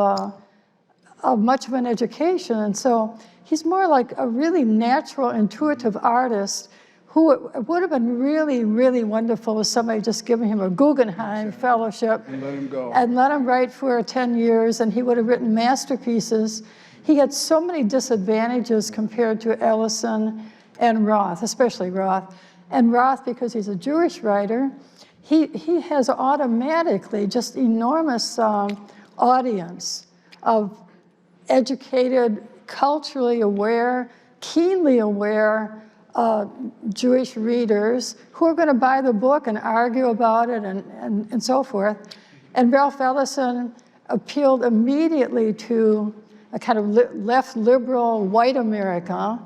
much of an education, and so he's more like a really natural, intuitive artist who it would have been really, really wonderful if somebody just given him a Guggenheim Fellowship And let him go. and let him write for 10 years, and he would have written masterpieces. He had so many disadvantages compared to Ellison and Roth, especially Roth. And Roth, because he's a Jewish writer, he has automatically just enormous audience of educated, culturally aware, keenly aware Jewish readers who are going to buy the book and argue about it and so forth. And Ralph Ellison appealed immediately to a kind of left liberal white America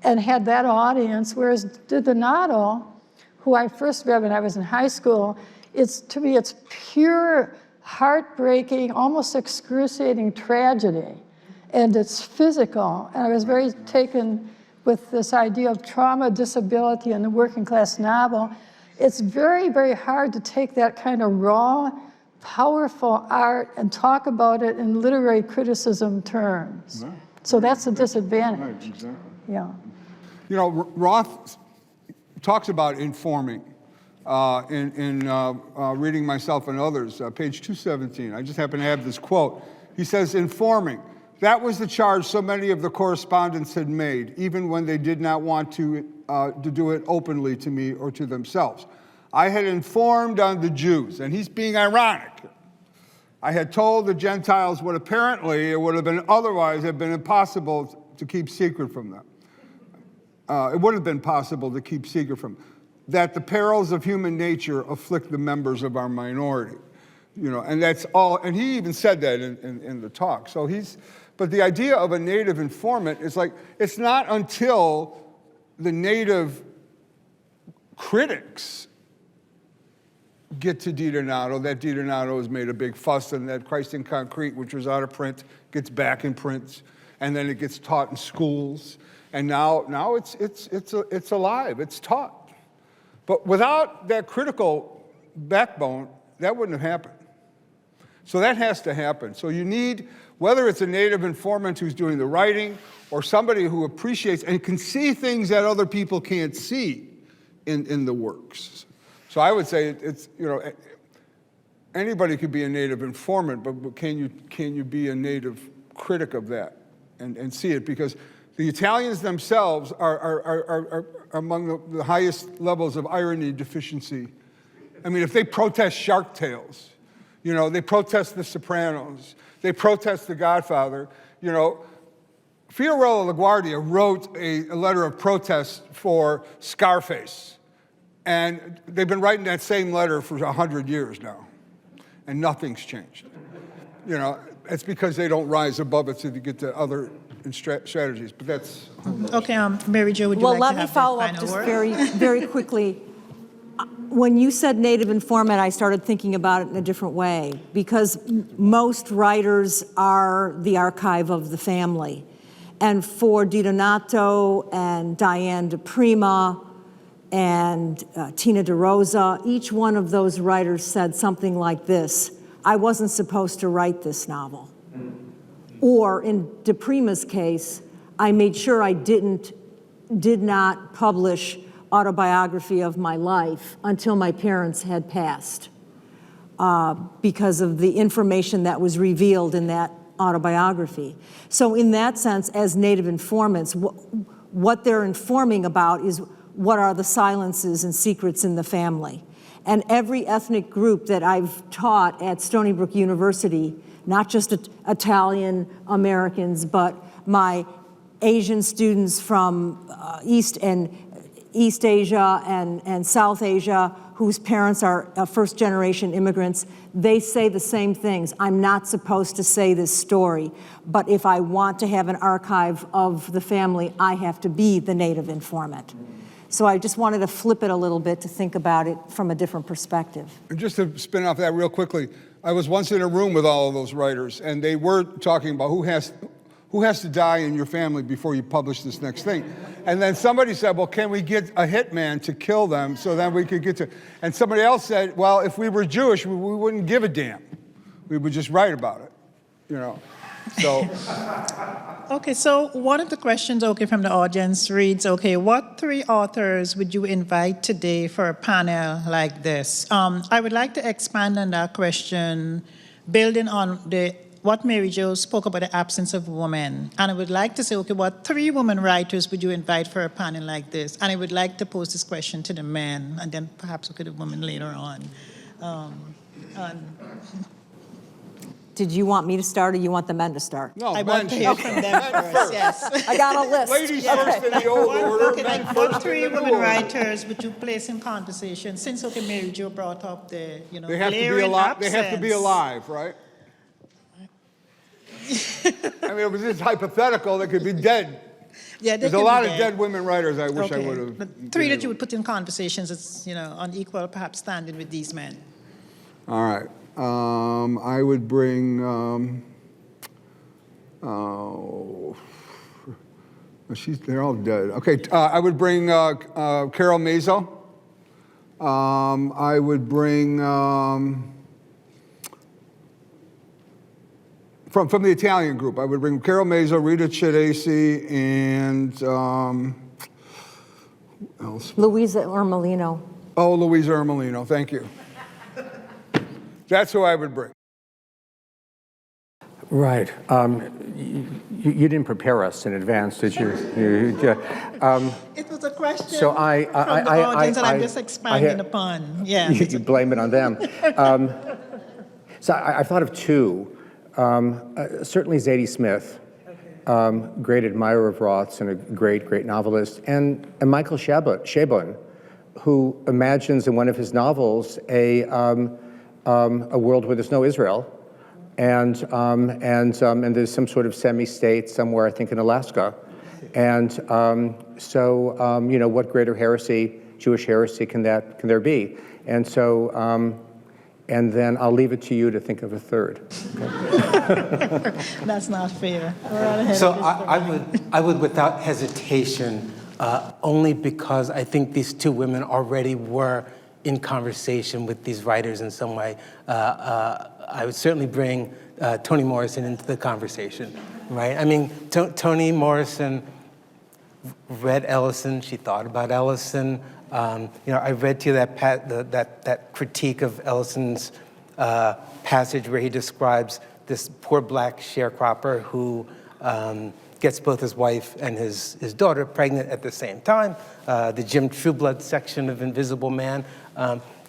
and had that audience, whereas Donato, who I first read when I was in high school, to me it's pure, heartbreaking, almost excruciating tragedy, and it's physical. And I was very taken with this idea of trauma, disability, and the working class novel. It's very, very hard to take that kind of raw, powerful art and talk about it in literary criticism terms. Right. So that's a disadvantage. Right, exactly. Yeah. Roth talks about informing in Reading Myself and Others, page 217. I just happen to have this quote. He says, informing, that was the charge so many of the correspondents had made, even when they did not want to do it openly to me or to themselves. I had informed on the Jews, and he's being ironic. I had told the Gentiles what apparently it would have been otherwise have been impossible to keep secret from them. It would have been possible to keep secret from, that the perils of human nature afflict the members of our minority. And that's all, and he even said that in the talk. So but the idea of a native informant is like, it's not until the native critics get to DiDonato that DiDonato has made a big fuss, and that Christ in Concrete, which was out of print, gets back in print, and then it gets taught in schools. And now it's alive, it's taught. But without that critical backbone, that wouldn't have happened. So that has to happen. So you need, whether it's a Native informant who's doing the writing or somebody who appreciates and can see things that other people can't see in the works. So I would say it's, you know, anybody could be a Native informant, but can you be a Native critic of that and see it? Because the Italians themselves are among the highest levels of irony deficiency. I mean, if they protest Shark Tales, you know, they protest The Sopranos, they protest The Godfather, you know, Fiorello LaGuardia wrote a letter of protest for Scarface. And they've been writing that same letter for 100 years now. And nothing's changed. You know, it's because they don't rise above it to get to other strategies. But that's... Okay, Mary Jo, would you Well, like let to me have follow the up final just word? very quickly. When you said Native informant, I started thinking about it in a different way, because most writers are the archive of the family. And for Di Donato and Diane DePrima and Tina DeRosa, each one of those writers said something like this: I wasn't supposed to write this novel. Or in DePrima's case, I made sure I did not publish autobiography of my life until my parents had passed, because of the information that was revealed in that autobiography. So in that sense, as Native informants, what they're informing about is what are the silences and secrets in the family. And every ethnic group that I've taught at Stony Brook University, not just Italian Americans, but my Asian students from East Asia and South Asia, whose parents are first-generation immigrants, they say the same things. I'm not supposed to say this story, but if I want to have an archive of the family, I have to be the Native informant. So I just wanted to flip it a little bit to think about it from a different perspective. And just to spin off that real quickly, I was once in a room with all of those writers, and they were talking about who has to die in your family before you publish this next thing. And then somebody said, well, can we get a hitman to kill them so then we could get to... And somebody else said, well, if we were Jewish, we wouldn't give a damn. We would just write about it, you know? So... Okay, so one of the questions, from the audience reads, what 3 authors would you invite today for a panel like this? I would like to expand on that question, building on what Mary Jo spoke about, the absence of women. And I would like to say, what 3 women writers would you invite for a panel like this? And I would like to pose this question to the men, and then perhaps we could have women later on. Did you want me to start, or you want the men to start? No, I want to hear from them first, yes. I got a list. Ladies first in the old order, men What first 3 in the new women order. writers would you place in conversation? Since Mary Jo brought up the, They have to be glaring alive. They have to be absence. alive, right? I mean, it was just hypothetical. They could be dead. Yeah, they There's a can lot be of dead women writers I wish I Okay. would have. But 3 that you would put in conversations that's, on equal, perhaps, standing with these men. All right. I would bring, they're all dead. Okay, I would bring Carol Mazo. I would bring, from the Italian group, I would bring Carol Mazo, Rita Chedesi, and who else? Louisa Ermelino. Oh, Louisa Ermelino, thank you. That's who I would bring. Right. You didn't prepare us in advance, did you? It was a question So from the audience that I'm just I expanding upon. Yeah. You blame it on them. So I thought of 2. Certainly Zadie Smith, great admirer of Roth's and a great novelist, and Michael Chabon, who imagines in one of his novels a world where there's no Israel, and there's some sort of semi-state somewhere, I think in Alaska, and what greater heresy, Jewish heresy, can there be? And so. And then I'll leave it to you to think of a 3rd. That's not fair. Go ahead. So I would without hesitation, only because I think these 2 women already were in conversation with these writers in some way, I would certainly bring Toni Morrison into the conversation, right? I mean, Toni Morrison read Ellison. She thought about Ellison. I read to you that critique of Ellison's passage where he describes this poor black sharecropper who gets both his wife and his daughter pregnant at the same time. The Jim Trueblood section of Invisible Man.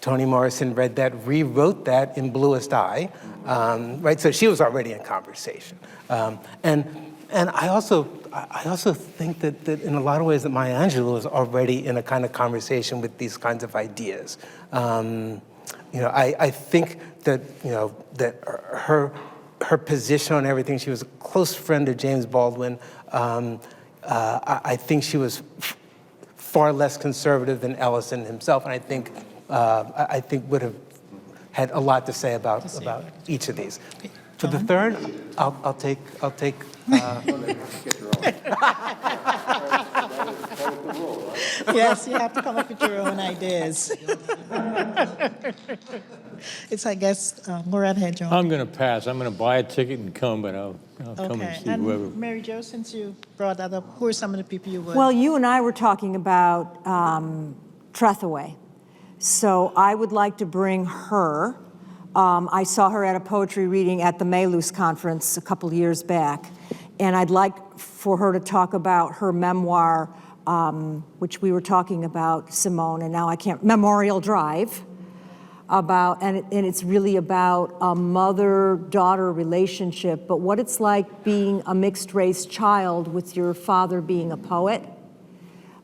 Toni Morrison read that, rewrote that in Bluest Eye, right? So she was already in conversation. And I also think that in a lot of ways that Maya Angelou is already in a kind of conversation with these kinds of ideas. I think that that her position on everything. She was a close friend of James Baldwin. I think she was far less conservative than Ellison himself, and I think would have had a lot to say about each of these. For the third, I'll take. Yes, you have to come up with your own ideas. It's, I guess, go right ahead, John. I'm going to pass. I'm going to buy a ticket and come, but I'll come and see whoever. Mary Jo, since you brought that up, who are some of the people you would? Well, you and I were talking about Trethewey. So I would like to bring her. I saw her at a poetry reading at the Malus conference a couple of years back. And I'd like for her to talk about her memoir, which we were talking about, Simone, and now I can't, Memorial Drive. And it's really about a mother-daughter relationship, but what it's like being a mixed-race child with your father being a poet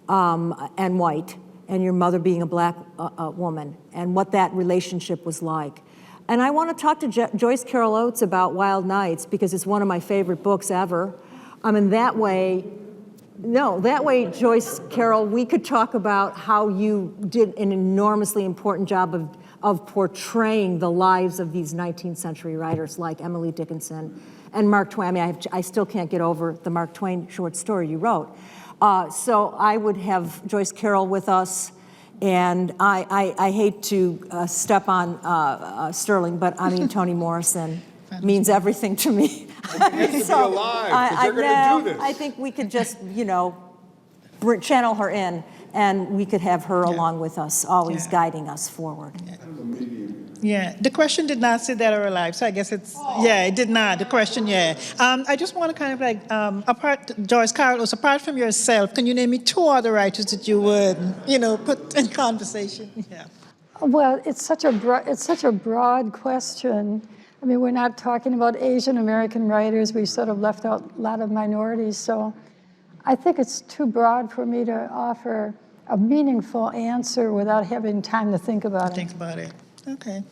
and white, and your mother being a black woman, and what that relationship was like. And I want to talk to Joyce Carol Oates about Wild Nights, because it's one of my favorite books ever. That way, Joyce Carol, we could talk about how you did an enormously important job of portraying the lives of these 19th century writers like Emily Dickinson and Mark Twain. I mean, I still can't get over the Mark Twain short story you wrote. So I would have Joyce Carol with us, and I hate to step on Sterling, but I mean, Toni Morrison means everything to me. She has to be alive, because they're going to do this. I think we could just, channel her in, and we could have her along with us, always guiding us forward. Yeah, the question did not say dead or alive, so I guess it's, it did not, the question, I just want to kind of Joyce Carol Oates, apart from yourself, can you name me two other writers that you would, put in conversation? Yeah. Well, it's such a broad question. I mean, we're not talking about Asian American writers. We sort of left out a lot of minorities. So I think it's too broad for me to offer a meaningful answer without having time to think about it. Think about it. Okay.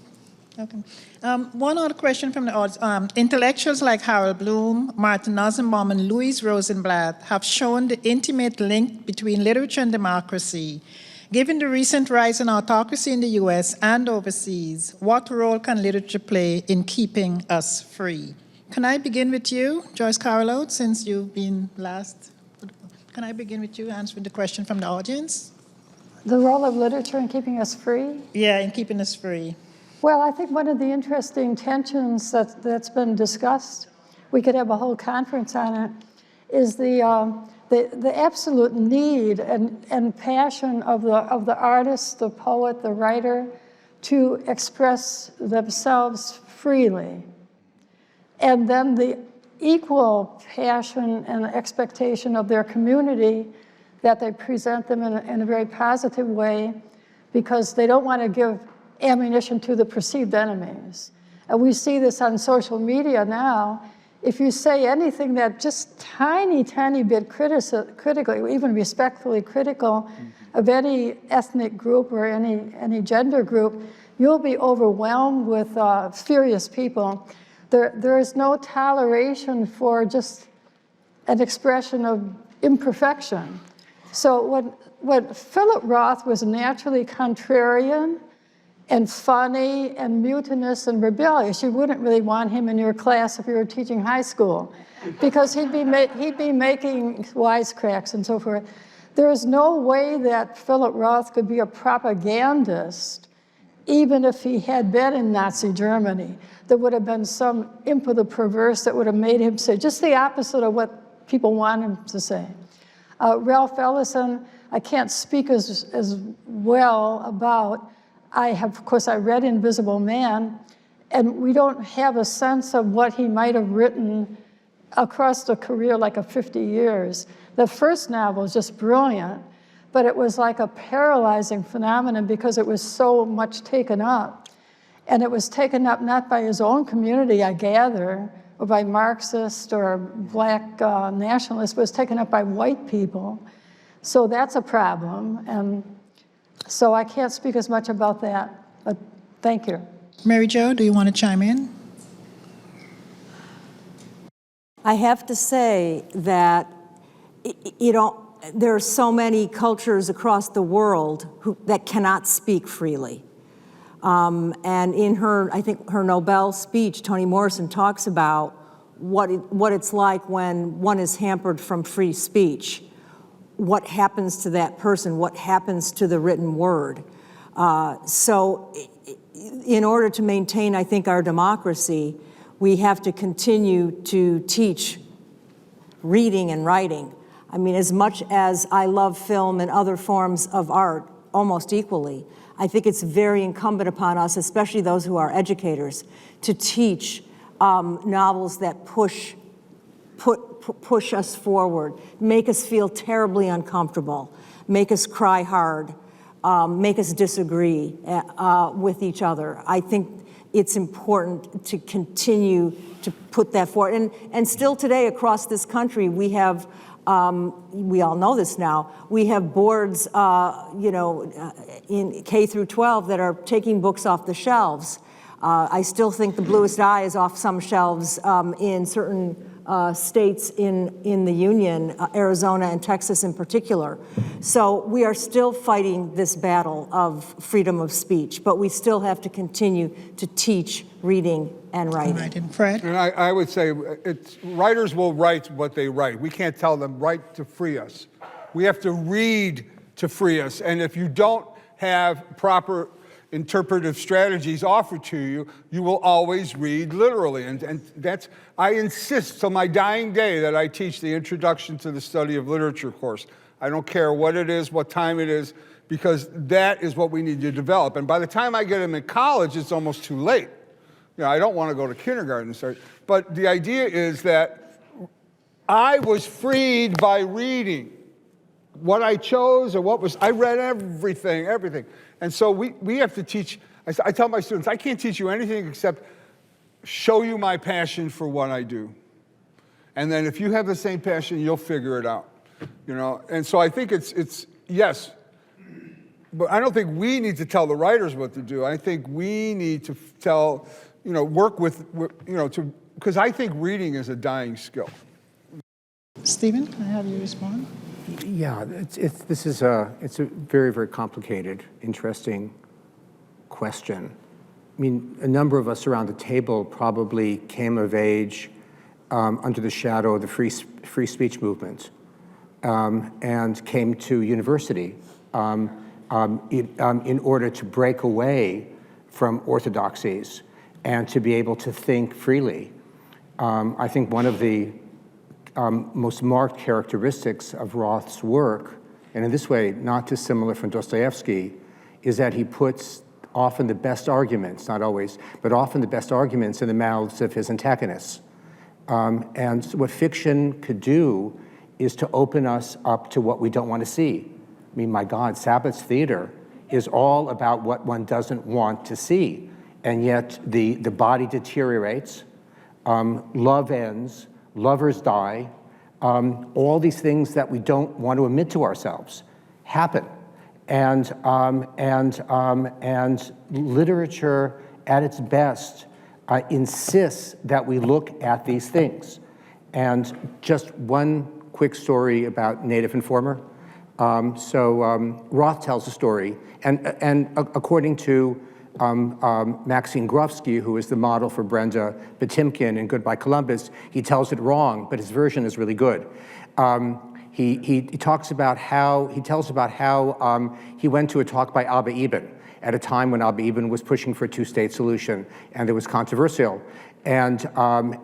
One other question from the audience. Intellectuals like Harold Bloom, Martin Nussbaum, and Louise Rosenblatt have shown the intimate link between literature and democracy. Given the recent rise in autocracy in the US and overseas, what role can literature play in keeping us free? Can I begin with you, Joyce Carol Oates, since you've been last? Can I begin with you answering the question from the audience? The role of literature in keeping us free? Yeah, in keeping us free. Well, I think one of the interesting tensions that's been discussed, we could have a whole conference on it, is the absolute need and passion of the artist, the poet, the writer, to express themselves freely. And then the equal passion and expectation of their community that they present them in a very positive way, because they don't want to give ammunition to the perceived enemies. And we see this on social media now. If you say anything that just tiny bit critical, even respectfully critical of any ethnic group or any gender group, you'll be overwhelmed with furious people. There is no toleration for just an expression of imperfection. So when Philip Roth was naturally contrarian and funny and mutinous and rebellious, you wouldn't really want him in your class if you were teaching high school, because he'd be making wisecracks and so forth. There is no way that Philip Roth could be a propagandist even if he had been in Nazi Germany, there would have been some imp the perverse that would have made him say just the opposite of what people want him to say. Ralph Ellison, I can't speak as well about. Of course, I read Invisible Man, and we don't have a sense of what he might have written across the career, like a 50 years. The first novel is just brilliant, but it was like a paralyzing phenomenon because it was so much taken up. And it was taken up not by his own community, I gather, or by Marxists or black nationalists, but it was taken up by white people. So that's a problem. And so I can't speak as much about that, but thank you. Mary Jo, do you want to chime in? I have to say that, there are so many cultures across the world that cannot speak freely. And in I think her Nobel speech, Toni Morrison talks about what it's like when one is hampered from free speech, what happens to that person, what happens to the written word. So in order to maintain, I think, our democracy, we have to continue to teach reading and writing. I mean, as much as I love film and other forms of art almost equally, I think it's very incumbent upon us, especially those who are educators, to teach novels that push us forward, make us feel terribly uncomfortable, make us cry hard, make us disagree with each other. I think it's important to continue to put that forward. And still today across this country, we have, we all know this now, we have boards, in K through 12 that are taking books off the shelves. I still think The Bluest Eye is off some shelves in certain states in the Union, Arizona and Texas in particular. So we are still fighting this battle of freedom of speech, but we still have to continue to teach reading and writing. Right, and Fred? And I would say writers will write what they write. We can't tell them write to free us. We have to read to free us. And if you don't have proper interpretive strategies offered to you, you will always read literally. And that's, I insist till my dying day that I teach the Introduction to the Study of Literature course. I don't care what it is, what time it is, because that is what we need to develop. And by the time I get them in college, it's almost too late. I don't want to go to kindergarten, but the idea is that I was freed by reading. What I chose or I read everything. And so we have to teach. I tell my students, I can't teach you anything except show you my passion for what I do. And then if you have the same passion, you'll figure it out. And so I think it's yes, but I don't think we need to tell the writers what to do. I think we need to tell, work with, because I think reading is a dying skill. Stephen, can I have you respond? Yeah, it's a very, very complicated, interesting question. I mean, a number of us around the table probably came of age under the shadow of the free speech movement and came to university in order to break away from orthodoxies and to be able to think freely. I think one of the most marked characteristics of Roth's work, and in this way not dissimilar from Dostoevsky, is that he puts often the best arguments, not always, but often the best arguments in the mouths of his antagonists. And what fiction could do is to open us up to what we don't want to see. I mean, my God, Sabbath's theater is all about what one doesn't want to see. And yet the body deteriorates, love ends, lovers die, all these things that we don't want to admit to ourselves happen. And literature at its best insists that we look at these things. And just one quick story about Native Informer. Roth tells a story, and according to Maxine Grufsky, who is the model for Brenda Potemkin in Goodbye Columbus, he tells it wrong, but his version is really good. He tells about how he went to a talk by Abba Eban, at a time when Abba Eban was pushing for a two-state solution, and it was controversial. And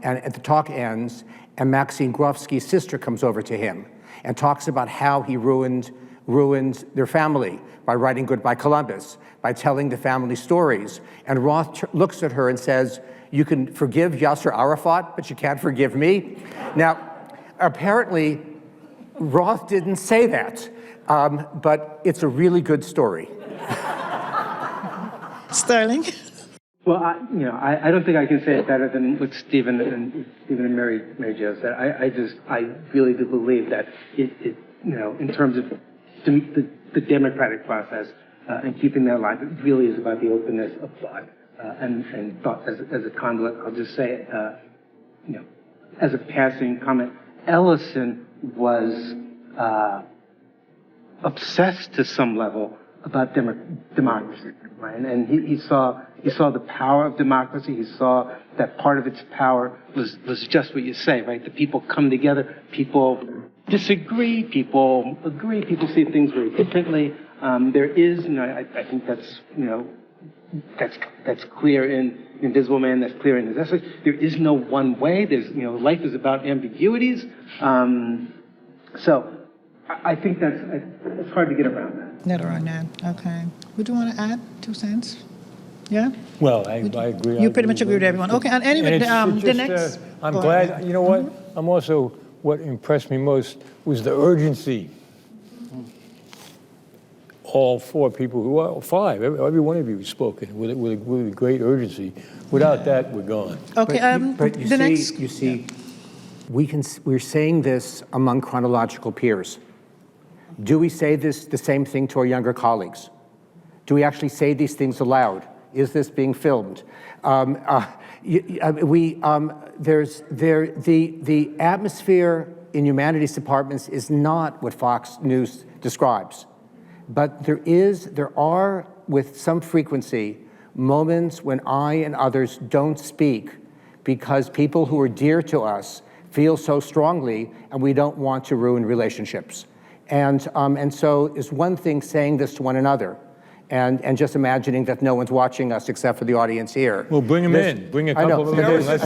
at the talk ends, and Maxine Gruevski's sister comes over to him and talks about how he ruined their family by writing Goodbye Columbus, by telling the family stories. And Roth looks at her and says, "You can forgive Yasser Arafat, but you can't forgive me." Now, apparently, Roth didn't say that, but it's a really good story. Sterling? Well, I don't think I can say it better than what Stephen and Mary Jo said. I really do believe that in terms of the democratic process and keeping that alive, it really is about the openness of thought and thought as a conduit. I'll just say, as a passing comment, Ellison was obsessed to some level about democracy, right? And he saw the power of democracy. He saw that part of its power was just what you say, right? The people come together, people disagree, people agree, people see things very differently. There is, I think that's clear in Invisible Man, that's clear in his essays. There is no one way. There's, life is about ambiguities. So I think it's hard to get around that. Not around that. Okay. Would you want to add 2 cents? Yeah? Well, I agree. You pretty much agree with everyone. Okay, and anyway, the next... I'm glad, you know what? I'm also, what impressed me most was the urgency. All 4 people who are 5, every one of you has spoken with great urgency. Without that, we're gone. Okay, but you see, we're saying this among chronological peers. Do we say the same thing to our younger colleagues? Do we actually say these things aloud? Is this being filmed? The atmosphere in humanities departments is not what Fox News describes. But there are, with some frequency, moments when I and others don't speak because people who are dear to us feel so strongly and we don't want to ruin relationships. And so it's one thing saying this to one another and just imagining that no one's watching us except for the audience here. Well, bring them in. Bring a couple of them in. There's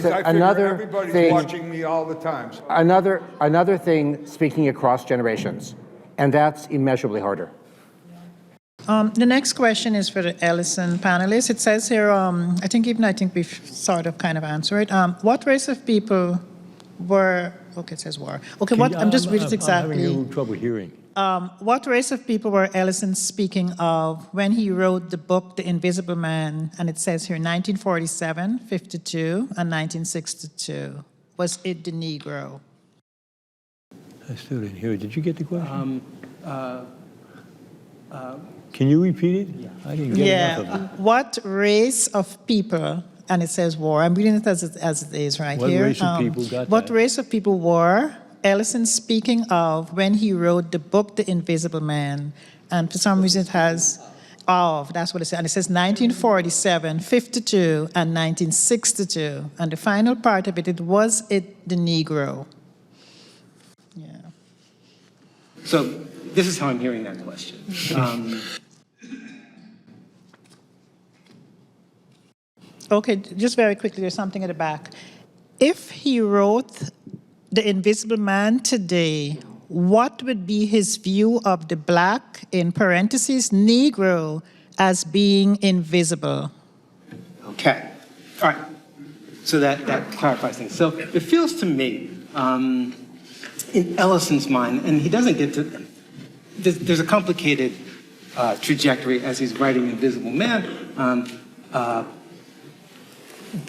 everybody's thing, watching me all the time. So. Another thing, speaking across generations, and that's immeasurably harder. The next question is for the Ellison panelists. It says here, I think we've sort of kind of answered it. What race of people were, okay, it says war. Okay, I'm just reading it exactly. I'm having a little trouble hearing. What race of people were Ellison speaking of when he wrote the book, The Invisible Man? And it says here 1947, 52, and 1962. Was it the Negro? I still didn't hear it. Did you get the question? Can you repeat it? Yeah. I didn't get enough of it. What race of people, and it says war, I'm reading it as it is right what here. What race of people got What that? race of people were Ellison speaking of when he wrote the book, The Invisible Man? And for some reason it has of, that's what it says. And it says 1947, 52, and 1962. And the final part of it, was it the Negro? Yeah. So this is how I'm hearing that question. Okay, just very quickly, there's something at the back. If he wrote The Invisible Man today, what would be his view of the black, in parentheses, Negro, as being invisible? Okay, all right. So that clarifies things. So it feels to me, in Ellison's mind, and he doesn't get to, there's a complicated trajectory as he's writing Invisible Man.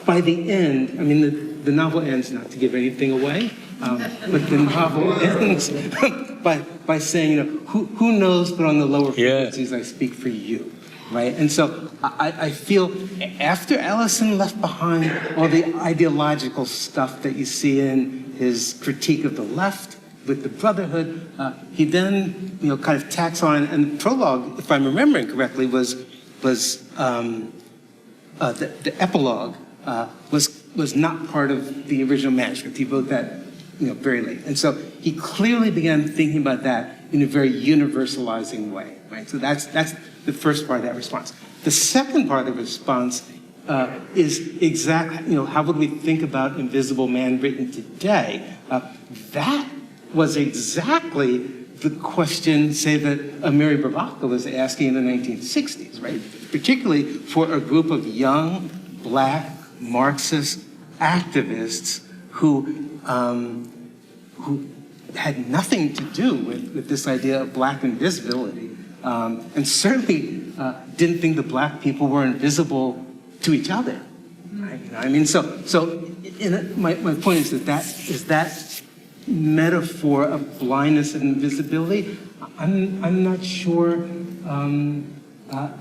By the end, I mean, the novel ends, not to give anything away, but the novel ends by saying, who knows, but on the lower frequencies I speak for you, right? And so I feel after Ellison left behind all the ideological stuff that you see in his critique of the left with the Brotherhood, he then, kind of tacks on, and the prologue, if I'm remembering correctly, was the epilogue was not part of the original manuscript. He wrote that very late. And so he clearly began thinking about that in a very universalizing way, right? So that's the first part of that response. The second part of the response is exactly, how would we think about Invisible Man written today? That was exactly the question, say, that Mary Bravaka was asking in the 1960s, right? Particularly for a group of young, black, Marxist activists who had nothing to do with this idea of black invisibility, and certainly didn't think that black people were invisible to each other. Right? My point is that metaphor of blindness and invisibility, I'm not sure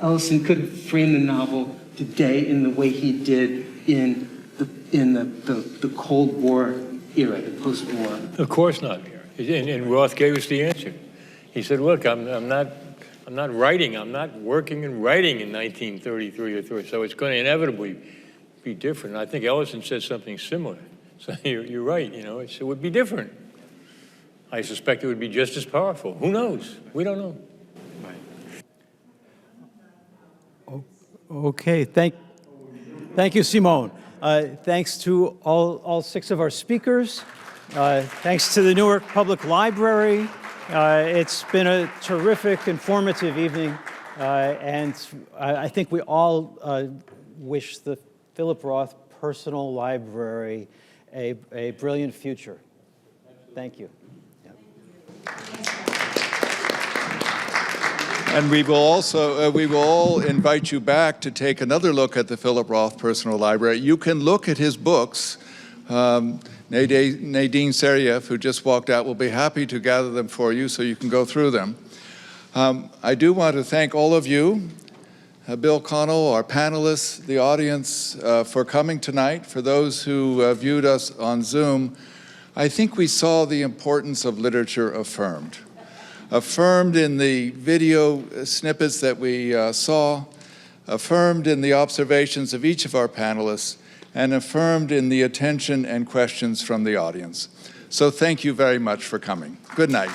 Ellison could frame the novel today in the way he did in the Cold War era, the post-war. Of course not. And Roth gave us the answer. He said, look, I'm not writing, I'm not working and writing in 1933 or 30, so it's going to inevitably be different. I think Ellison said something similar. So you're right, it would be different. I suspect it would be just as powerful. Who knows? We don't know. Okay, thank you, Simone. Thanks to all 6 of our speakers. Thanks to the Newark Public Library. It's been a terrific, informative evening, and I think we all wish the Philip Roth Personal Library a brilliant future. Thank you. And we will also, we will all invite you back to take another look at the Philip Roth Personal Library. You can look at his books. Nadine Seriev, who just walked out, will be happy to gather them for you so you can go through them. I do want to thank all of you, Bill Connell, our panelists, the audience, for coming tonight. For those who viewed us on Zoom, I think we saw the importance of literature affirmed. Affirmed in the video snippets that we saw, affirmed in the observations of each of our panelists, and affirmed in the attention and questions from the audience. So thank you very much for coming. Good night.